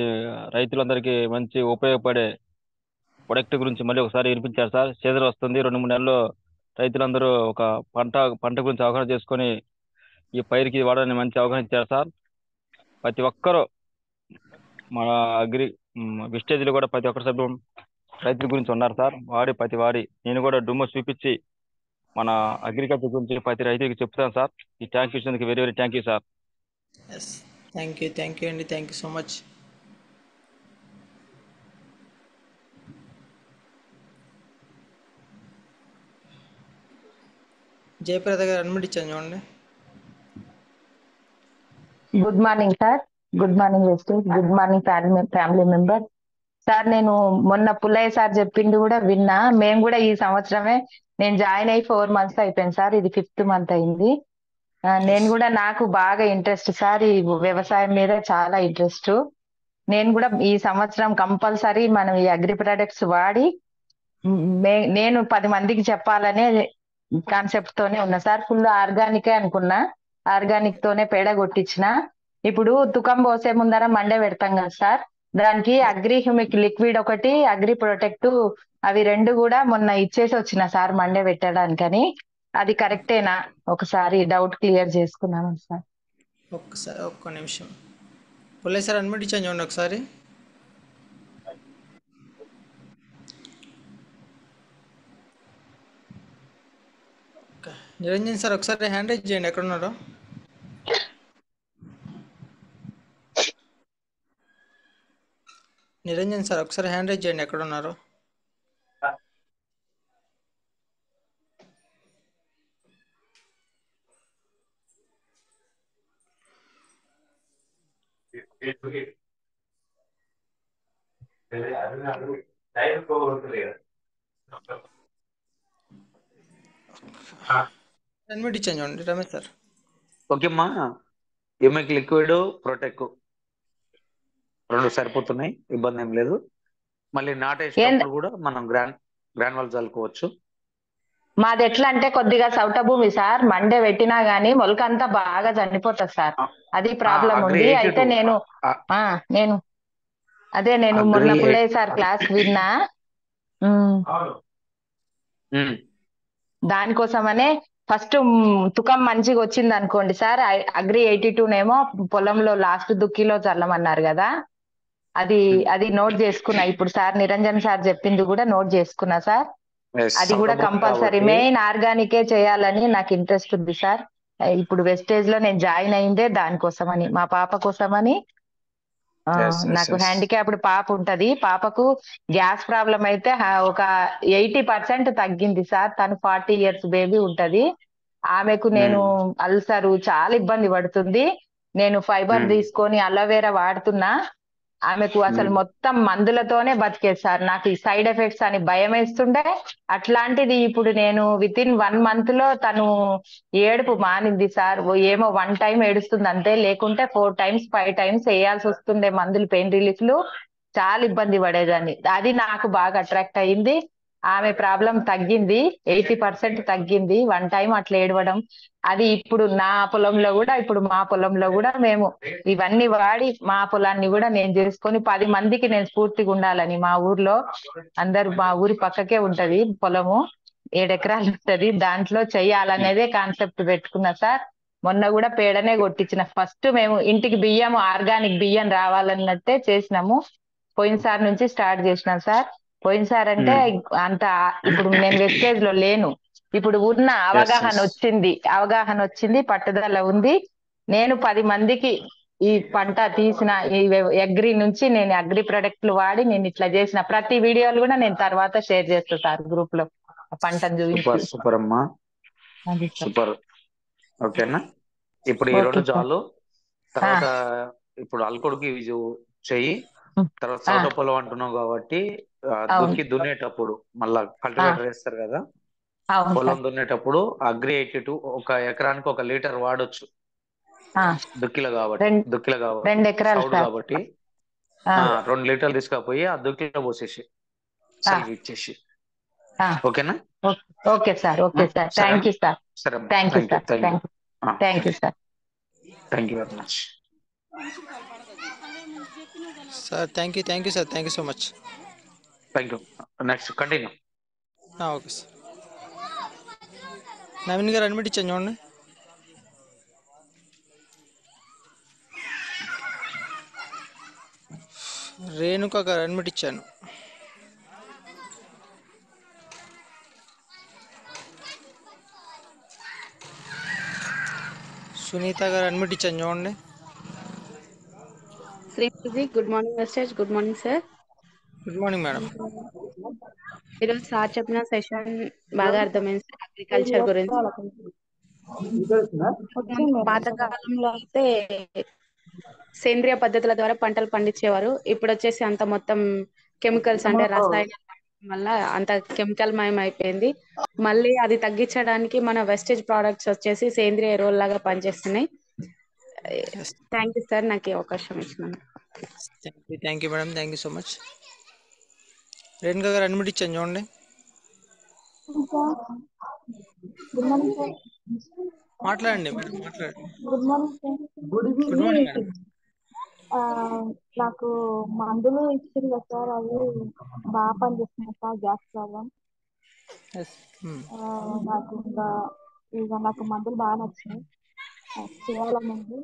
రైతులందరికీ మంచి ఉపయోగపడే ప్రొడక్ట్ గురించి మళ్ళీ ఒకసారి వినిపించారు సార్. సీజన్ వస్తుంది, 2-3 నెలల్లో రైతులందరూ ఒక పంట గురించి అవగాహన చేసుకొని ఈ పైరుకి వాడని మంచి అవగాహన ఇచ్చారు సార్. ప్రతి ఒక్కరూ మన విస్టేజ్లో కూడా ప్రతి ఒక్కరు సభ్యులు రైతుల గురించి ఉన్నారు సార్. వాడి నేను కూడా డుమ్మో చూపించి మన అగ్రికల్చర్ గురించి ప్రతి రైతుకి చెప్తాను సార్. ఈ థ్యాంక్ యూ ఇచ్చినందుకు very very thank you sir.
Thank you అండి, thank you so much. Jayaprada గారు అన్మ్యూట్ ఇచ్చాను చూడండి.
Good morning sir. Good morning good morning family member sir. నేను మొన్న పుల్లయ్య సార్ చెప్పింది కూడా విన్నా. మేము కూడా ఈ సంవత్సరమే నేను జాయిన్ అయ్యి 4 months అయిపోయింది సార్. ఇది 5th month అయింది. నేను కూడా నాకు బాగా ఇంట్రెస్ట్ సార్, ఈ వ్యవసాయం మీద చాలా ఇంట్రెస్ట్. నేను కూడా ఈ సంవత్సరం కంపల్సరీ మనం ఈ అగ్రి ప్రొడక్ట్స్ వాడి నేను 10 మందికి చెప్పాలనే కాన్సెప్ట్ తోనే ఉన్నా సార్. ఫుల్ ఆర్గానికే అనుకున్నా, ఆర్గానిక్ తోనే పేడ కొట్టించిన. ఇప్పుడు తుకం పోసే ముందర మండే పెడతాం కదా సార్, దానికి అగ్రి హ్యూమిక్ లిక్విడ్ ఒకటి, అగ్రి ప్రొటెక్ట్, అవి 2 కూడా మొన్న ఇచ్చేసి వచ్చిన సార్ మండే పెట్టడానికని. అది కరెక్టేనా? ఒకసారి డౌట్ క్లియర్ చేసుకున్నాను సార్.
ఒక్క నిమిషం. పుల్లయ్య సార్ అన్మ్యూట్ ఇచ్చాను చూడండి ఒకసారి. నిరంజన్ సార్ ఒకసారి హ్యాండ్ రైజ్ చేయండి, ఎక్కడ ఉన్నారో. నిరంజన్ సార్ ఒకసారి హ్యాండ్ రైజ్ చేయండి, ఎక్కడ ఉన్నారో. అన్మ్యూట్ ఇచ్చాను చూడండి రమేష్ సార్.
ఓకే అమ్మా, హ్యూమిక్ లిక్విడ్, ప్రొటెక్ 2 సరిపోతున్నాయి, ఇబ్బంది ఏం లేదు. మళ్ళీ నాటేసినప్పుడు కూడా మనం గ్రాన్యువల్ చల్లుకోవచ్చు.
మాది ఎట్లా అంటే కొద్దిగా సౌట భూమి సార్, మండే పెట్టినా గానీ మొలకంతా బాగా చనిపోతుంది సార్. అది ప్రాబ్లం ఉంది. అయితే నేను మొన్న పుల్లయ్య సార్ క్లాస్ విన్నా. దానికోసమనే ఫస్ట్ తుకం మంచిగా వచ్చింది అనుకోండి సార్, అగ్రి 82నేమో పొలంలో లాస్ట్ దుక్కిలో చల్లమన్నారు కదా, అది నోట్ చేసుకున్నా. ఇప్పుడు సార్ నిరంజన్ సార్ చెప్పింది కూడా నోట్ చేసుకున్నా సార్. అది కూడా కంపల్సరీ మెయిన్ ఆర్గానికే చేయాలని నాకు ఇంట్రెస్ట్ ఉంది సార్. ఇప్పుడు వెస్టేజ్ లో నేను జాయిన్ అయిందే దానికోసమని, మా పాప కోసమని. నాకు హ్యాండిక్యాప్డ్ పాప ఉంటది. పాపకు గ్యాస్ ప్రాబ్లం అయితే ఒక 80% తగ్గింది సార్. తను 40 years బేబీ ఉంటది. ఆమెకు నేను అల్సరు చాలా ఇబ్బంది పడుతుంది. నేను ఫైబర్ తీసుకొని అలోవేరా వాడుతున్నా. ఆమెకు అసలు మొత్తం మందులతోనే బతికేది సార్. నాకు ఈ సైడ్ ఎఫెక్ట్స్ అని భయం వేస్తుండే. అట్లాంటిది ఇప్పుడు నేను విత్ ఇన్ 1 month లో తను ఏడుపు మానింది సార్. ఏమో 1 time ఏడుస్తుంది అంతే, లేకుంటే 4 times 5 times వేయాల్సి వస్తుండే మందులు, పెయిన్ రిలీఫ్లు. చాలా ఇబ్బంది పడేదాన్ని. అది నాకు బాగా అట్రాక్ట్ అయ్యింది. ఆమె ప్రాబ్లం తగ్గింది, 80% తగ్గింది 1 time అట్లా ఏడవడం. అది ఇప్పుడు నా పొలంలో కూడా, ఇప్పుడు మా పొలంలో కూడా మేము ఇవన్నీ వాడి మా పొలాన్ని కూడా నేను చేసుకొని 10 మందికి నేను స్ఫూర్తిగా ఉండాలని, మా ఊర్లో అందరు, మా ఊరి పక్కకే ఉంటది పొలము, 7 ఎకరాలు ఉంటది, దాంట్లో చెయ్యాలనేదే కాన్సెప్ట్ పెట్టుకున్నా సార్. మొన్న కూడా పేడనే కొట్టించిన. ఫస్ట్ మేము ఇంటికి బియ్యం, ఆర్గానిక్ బియ్యం రావాలన్నట్టే చేసినాము. పోయినసారి నుంచి స్టార్ట్ చేసినాం సార్. పోయినసారి అంటే అంత, ఇప్పుడు నేను వెస్టేజ్ లో లేను, ఇప్పుడు ఉన్న అవగాహన వచ్చింది, పట్టుదల ఉంది. నేను 10 మందికి ఈ పంట తీసిన, ఈ అగ్రి నుంచి నేను అగ్రి ప్రొడక్ట్లు వాడి నేను ఇట్లా చేసిన ప్రతి వీడియోలు కూడా నేను తర్వాత షేర్ చేస్తా సార్ గ్రూప్ లో, పంటను చూపించి.
సూపర్ అమ్మా,
అది సార్.
సూపర్. ఓకేనా, ఇప్పుడు ఈ
ఓకే
రెండు
సార్.
చాలు. తర్వాత ఇప్పుడు అల్కుడికి ఇవి చెయ్యి. తర్వాత సౌట పొలం అంటున్నావు కాబట్టి
అవును
దున్నేటప్పుడు మళ్ళా కల్టివేటర్ వేస్తారు కదా,
అవును
పొలం
సార్.
దున్నేటప్పుడు అగ్రి 82 ఒక ఎకరానికి 1 లీటర్ వాడొచ్చు. దుక్కిలో కాబట్టి
2 ఎకరాలు
సౌడు
సార్.
కాబట్టి 2 లీటర్లు తీసుకపోయి ఆ దుక్కిలో పోసేసి సలికి ఇచ్చేసి. ఓకేనా?
Okay sir. Okay sir. Thank you sir.
సరే,
thank you sir. Thank you sir.
Thank you very much
sir. Thank you sir. Thank you so much.
Thank you. Next continue.
Okay sir. Naveen గారు admit ఇచ్చాను చూడండి. రేణుక గారు admit ఇచ్చాను. సునీత గారు admit ఇచ్చాను చూడండి.
Srinidhi, good morning message. Good morning sir.
Good morning madam.
ఈరోజు sir చెప్పిన సెషన్ బాగా అర్థమైంది సార్, అగ్రికల్చర్ గురించి. పాతకాలంలో అయితే సేంద్రియ పద్ధతుల ద్వారా పంటలు పండించేవారు. ఇప్పుడు వచ్చేసి అంత మొత్తం కెమికల్స్, అంటే రసాయన వల్ల అంత కెమికల్ మయం అయిపోయింది. మళ్ళీ అది తగ్గించడానికి మన వెస్టేజ్ ప్రోడక్ట్స్ వచ్చేసి సేంద్రియ ఎరువుల లాగా పనిచేస్తున్నాయి. థ్యాంక్ యూ సార్, నాకు ఈ అవకాశం ఇచ్చినందుకు.
Thank you madam. Thank you so much. Renuka గారు అడ్మిట్ ఇచ్చాను చూడండి.
Good morning sir.
మాట్లాడండి మేడం, మాట్లాడండి.
Good morning sir.
Good morning madam.
నాకు మందులు ఇచ్చింది కదా సార్, అవి బాగా పనిచేస్తున్నాయి సార్, గ్యాస్ ప్రాబ్లం. నాకు ఇక నాకు మందులు బాగా నచ్చినాయి, చేయాలని ఉంది,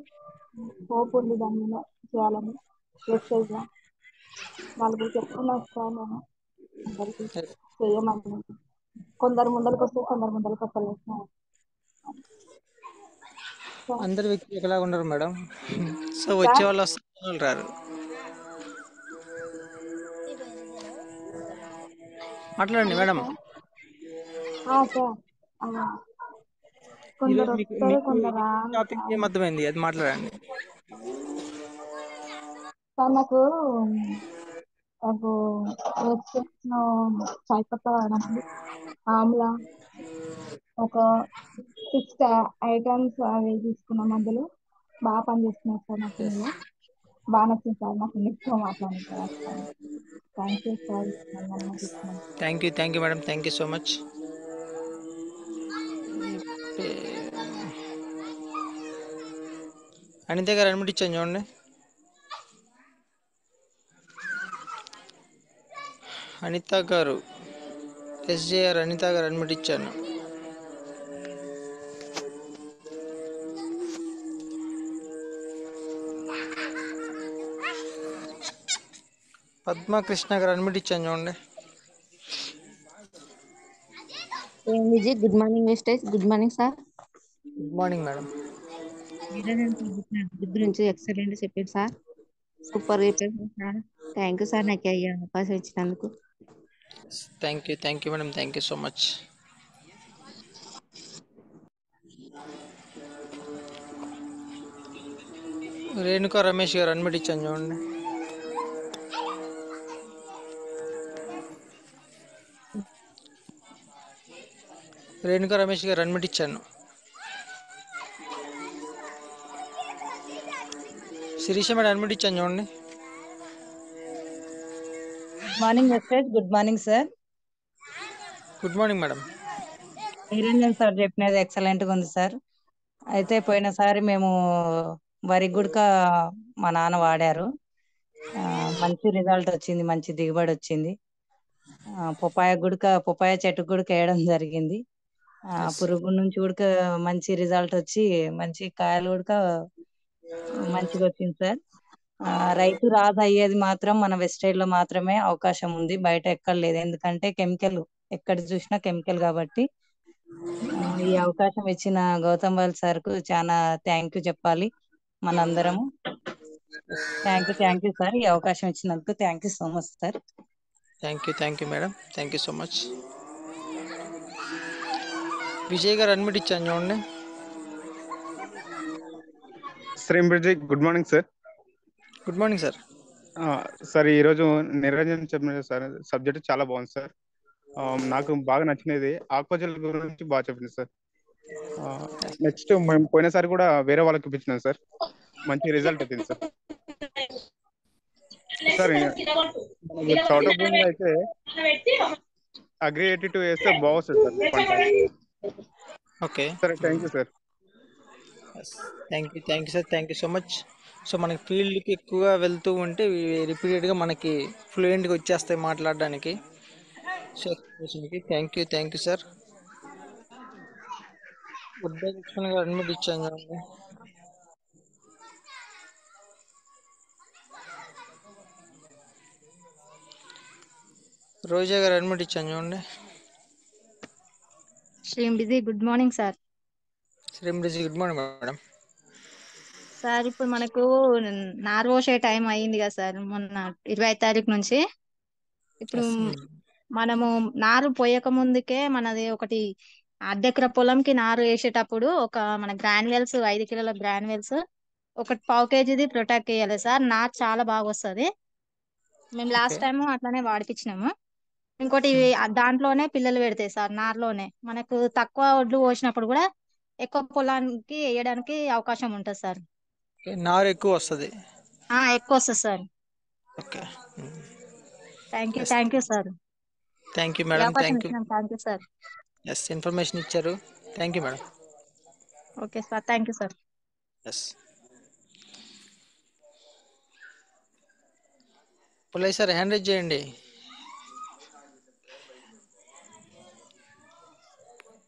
హోప్ ఉంది దాని మీద చేయాలని. వెస్టేజ్గా నలుగురు చెప్తున్నాను సార్, నేను అందరికి చేయమని. కొందరు ముందరికి వస్తే కొందరు ముందరికి వస్తలేదు సార్.
అందరు వ్యక్తులు ఒకలాగా ఉండరు మేడం. సో వచ్చే వాళ్ళు వస్తారు, వాళ్ళు రారు. మాట్లాడండి మేడం.
కొందరు వస్తారు, కొందరు
టాపిక్ ఏం అర్థమైంది అది మాట్లాడండి
సార్. నాకు చాయ్ పత్తా వాడండి, ఆమ్లా, ఒక 6 items అవి తీసుకున్న మందులు బాగా పనిచేస్తున్నాయి సార్. నాకు ఇందులో బాగా నచ్చింది సార్. నాకు ఎక్కువ మాట్లాడింది sir. Thank you sir.
Thank you madam. Thank you so much. Anitha గారు అడ్మిట్ ఇచ్చాను చూడండి. అనిత గారు, ఎస్జేఆర్ అనిత గారు అడ్మిట్ ఇచ్చాను. పద్మకృష్ణ గారు అడ్మిట్ ఇచ్చాను చూడండి.
Vijay, good morning wastage. Good morning sir.
Good morning madam.
గురించి ఎక్సలెంట్ చెప్పారు సార్, సూపర్ చెప్పారు సార్. థ్యాంక్ యూ సార్, నాకు ఈ అవకాశం ఇచ్చినందుకు.
Thank you madam. Thank you so much. Renuka Ramesh గారు అడ్మిట్ ఇచ్చాను చూడండి. రేణుకా రమేష్ గారు అడ్మిట్ ఇచ్చాను. శిరీష మేడం అడ్మిట్ ఇచ్చాను చూడండి.
Good morning wastage. Good morning sir.
Good morning madam.
Niranjan sir చెప్పినది ఎక్సలెంట్ గా ఉంది సార్. అయితే పోయినసారి మేము వరి గుడక మా నాన్న వాడారు. మంచి రిజల్ట్ వచ్చింది, మంచి దిగుబడి వచ్చింది. పపాయ చెట్టు గుడక వేయడం జరిగింది. పురుగు నుంచి ఉడక మంచి రిజల్ట్ వచ్చి మంచి కాయలు ఉడక మంచిగా వచ్చింది సార్. రైతు రాజు అయ్యేది మాత్రం మన వెస్టైడ్ లో మాత్రమే అవకాశం ఉంది, బయట ఎక్కడ లేదు. ఎందుకంటే కెమికల్, ఎక్కడ చూసినా కెమికల్ కాబట్టి. ఈ అవకాశం ఇచ్చిన గౌతమ్ వాల్ సార్ కు చాలా థ్యాంక్ యూ చెప్పాలి మనందరము. థ్యాంక్ యూ సార్, ఈ అవకాశం ఇచ్చినందుకు thank you so much sir.
Thank you madam, thank you so much. Vijay గారు అడ్మిట్ ఇచ్చాను చూడండి.
శ్రీంబ్రిడ్జి good morning sir.
Good morning sir.
Sir ఈరోజు నిరంజన్ చెప్పిన సార్ సబ్జెక్ట్ చాలా బాగుంది సార్. నాకు బాగా నచ్చినది ఆకుపచ్చల గురించి బాగా చెప్పింది సార్. నెక్స్ట్ మేము పోయినసారి కూడా వేరే వాళ్ళకి ఇప్పించినాం సార్, మంచి రిజల్ట్ వచ్చింది సార్. సార్ మనకి చోట భూమిలో అయితే అగ్రి 82 వేస్తే బాగుంటుంది సార్ పంట.
ఓకే
సరే, thank you sir.
Thank you sir, thank you so much. So మనకి ఫీల్డ్కి ఎక్కువగా వెళ్తూ ఉంటే రిపీటెడ్గా మనకి ఫ్లూయెంట్గా వచ్చేస్తాయి మాట్లాడడానికి. సో ఎక్స్ప్రెషన్కి థ్యాంక్ యూ సార్. ఉద్యోగ అడ్మిట్ ఇచ్చాను చూడండి. రోజా గారు అడ్మిట్ ఇచ్చాను చూడండి.
శ్రీంబిజీ గుడ్ మార్నింగ్ సార్.
శ్రీంబిజీ గుడ్ మార్నింగ్ మేడం.
సార్ ఇప్పుడు మనకు నారు పోసే టైం అయింది కదా సార్, మొన్న 20వ తారీఖు నుంచి. ఇప్పుడు మనము నారు పోయక ముందుకే మనది ఒకటి అర్ధెకర పొలంకి నారు వేసేటప్పుడు ఒక మన గ్రాన్యువల్స్ 5 కిలోల గ్రాన్యువల్స్ ఒకటి 1/2 కేజీది ప్రొటాక్ట్ వేయాలి సార్. నారు చాలా బాగా వస్తుంది. మేము లాస్ట్ టైం అట్లానే వాడిపించినాము. ఇంకోటి దాంట్లోనే పిల్లలు పెడతాయి సార్, నారులోనే. మనకు తక్కువ ఒడ్లు పోసినప్పుడు కూడా ఎక్కువ పొలానికి వేయడానికి అవకాశం ఉంటుంది సార్.
నారు ఎక్కువ వస్తుంది.
ఎక్కువ వస్తుంది sir.
Okay,
thank you sir.
Thank you madam, thank
you sir.
Yes, information ఇచ్చారు. Thank you madam.
Okay sir, thank you sir.
Yes. Pullaiah sir hand raise చేయండి.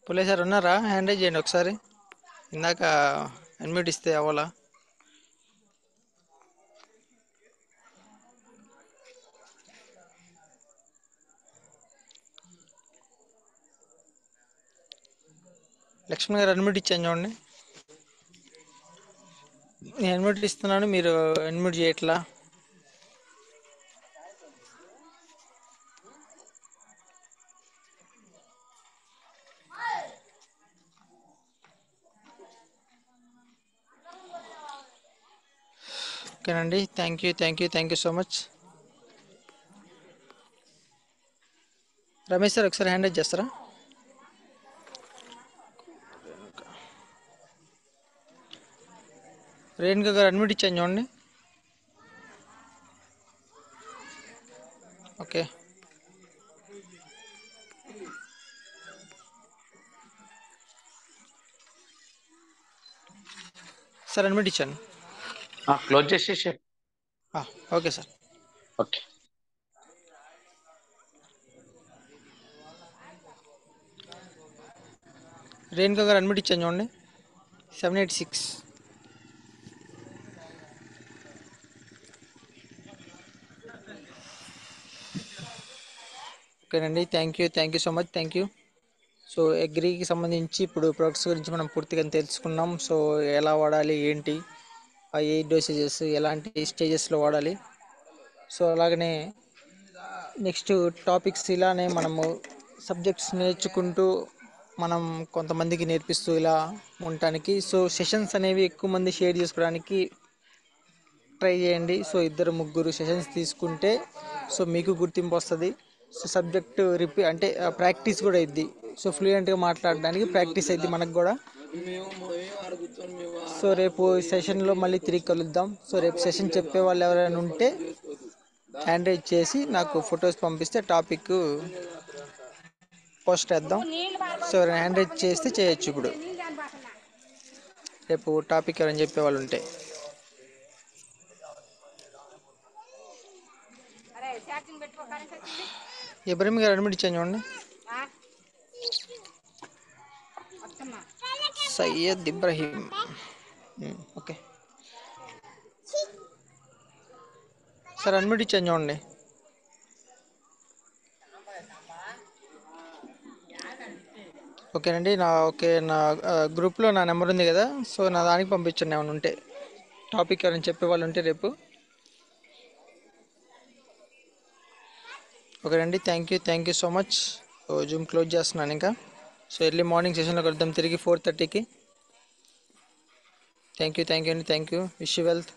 పుల్లయ్య సార్ ఉన్నారా? హ్యాండ్ రైజ్ చేయండి ఒకసారి. ఇందాక అడ్మిట్ ఇస్తే అవ్వాలా? లక్ష్మణ్ గారు అడ్మిట్ ఇచ్చాను చూడండి. నేను అడ్మిట్ ఇస్తున్నాను, మీరు అడ్మిట్ చేయట్లా? ఓకేనండి, thank you so much. Ramesh sir ఒకసారి హ్యాండ్ రైజ్ చేస్తారా? రేణుకా గారు అడ్మిట్ ఇచ్చాను చూడండి. ఓకే, సార్ అడ్మిట్ ఇచ్చాను.
క్లోజ్ చేసేసి.
Okay sir.
ఓకే,
రేణుకా గారు అడ్మిట్ ఇచ్చాను చూడండి. 786. ఓకేనండి, thank you so much, thank you. So అగ్రికి సంబంధించి ఇప్పుడు ప్రొడక్ట్స్ గురించి మనం పూర్తిగా తెలుసుకున్నాం. సో ఎలా వాడాలి, ఏంటి, ఏ డోసేజెస్, ఎలాంటి స్టేజెస్లో వాడాలి. సో అలాగనే నెక్స్ట్ టాపిక్స్ ఇలానే మనము సబ్జెక్ట్స్ నేర్చుకుంటూ మనం కొంతమందికి నేర్పిస్తూ ఇలా ఉండటానికి. సో సెషన్స్ అనేవి ఎక్కువ మంది షేర్ చేసుకోవడానికి ట్రై చేయండి. సో 2-3 సెషన్స్ తీసుకుంటే సో మీకు గుర్తింపు వస్తుంది. సో సబ్జెక్టు అంటే ప్రాక్టీస్ కూడా అయింది. సో ఫ్లూయెంట్గా మాట్లాడడానికి ప్రాక్టీస్ అయింది మనకు కూడా. సో రేపు సెషన్లో మళ్ళీ తిరిగి కలుద్దాం. సో రేపు సెషన్ చెప్పే వాళ్ళు ఎవరైనా ఉంటే హ్యాండ్ రైజ్ చేసి నాకు ఫొటోస్ పంపిస్తే టాపిక్ పోస్ట్ చేద్దాం. సో ఎవరైనా హ్యాండ్ రైజ్ చేస్తే చేయొచ్చు. ఇప్పుడు రేపు టాపిక్ ఎవరైనా చెప్పే వాళ్ళు ఉంటే. ఇబ్రహీం గారు అడ్మిట్ ఇచ్చాను చూడండి. Syed Ibrahim. Okay sir admit ఇచ్చాను చూడండి. ఓకేనండి. నా గ్రూప్లో నా నెంబర్ ఉంది కదా, సో నా దానికి పంపించండి ఏమైనా ఉంటే, టాపిక్ ఎవరైనా చెప్పే వాళ్ళు ఉంటే రేపు. ఓకేనండి. Thank you so much. Zoom close చేస్తున్నాను ఇంకా. సో ఎర్లీ మార్నింగ్ సెషన్లో కలుద్దాం తిరిగి 4:30కి. థ్యాంక్ యూ అండి. Wish you wealth.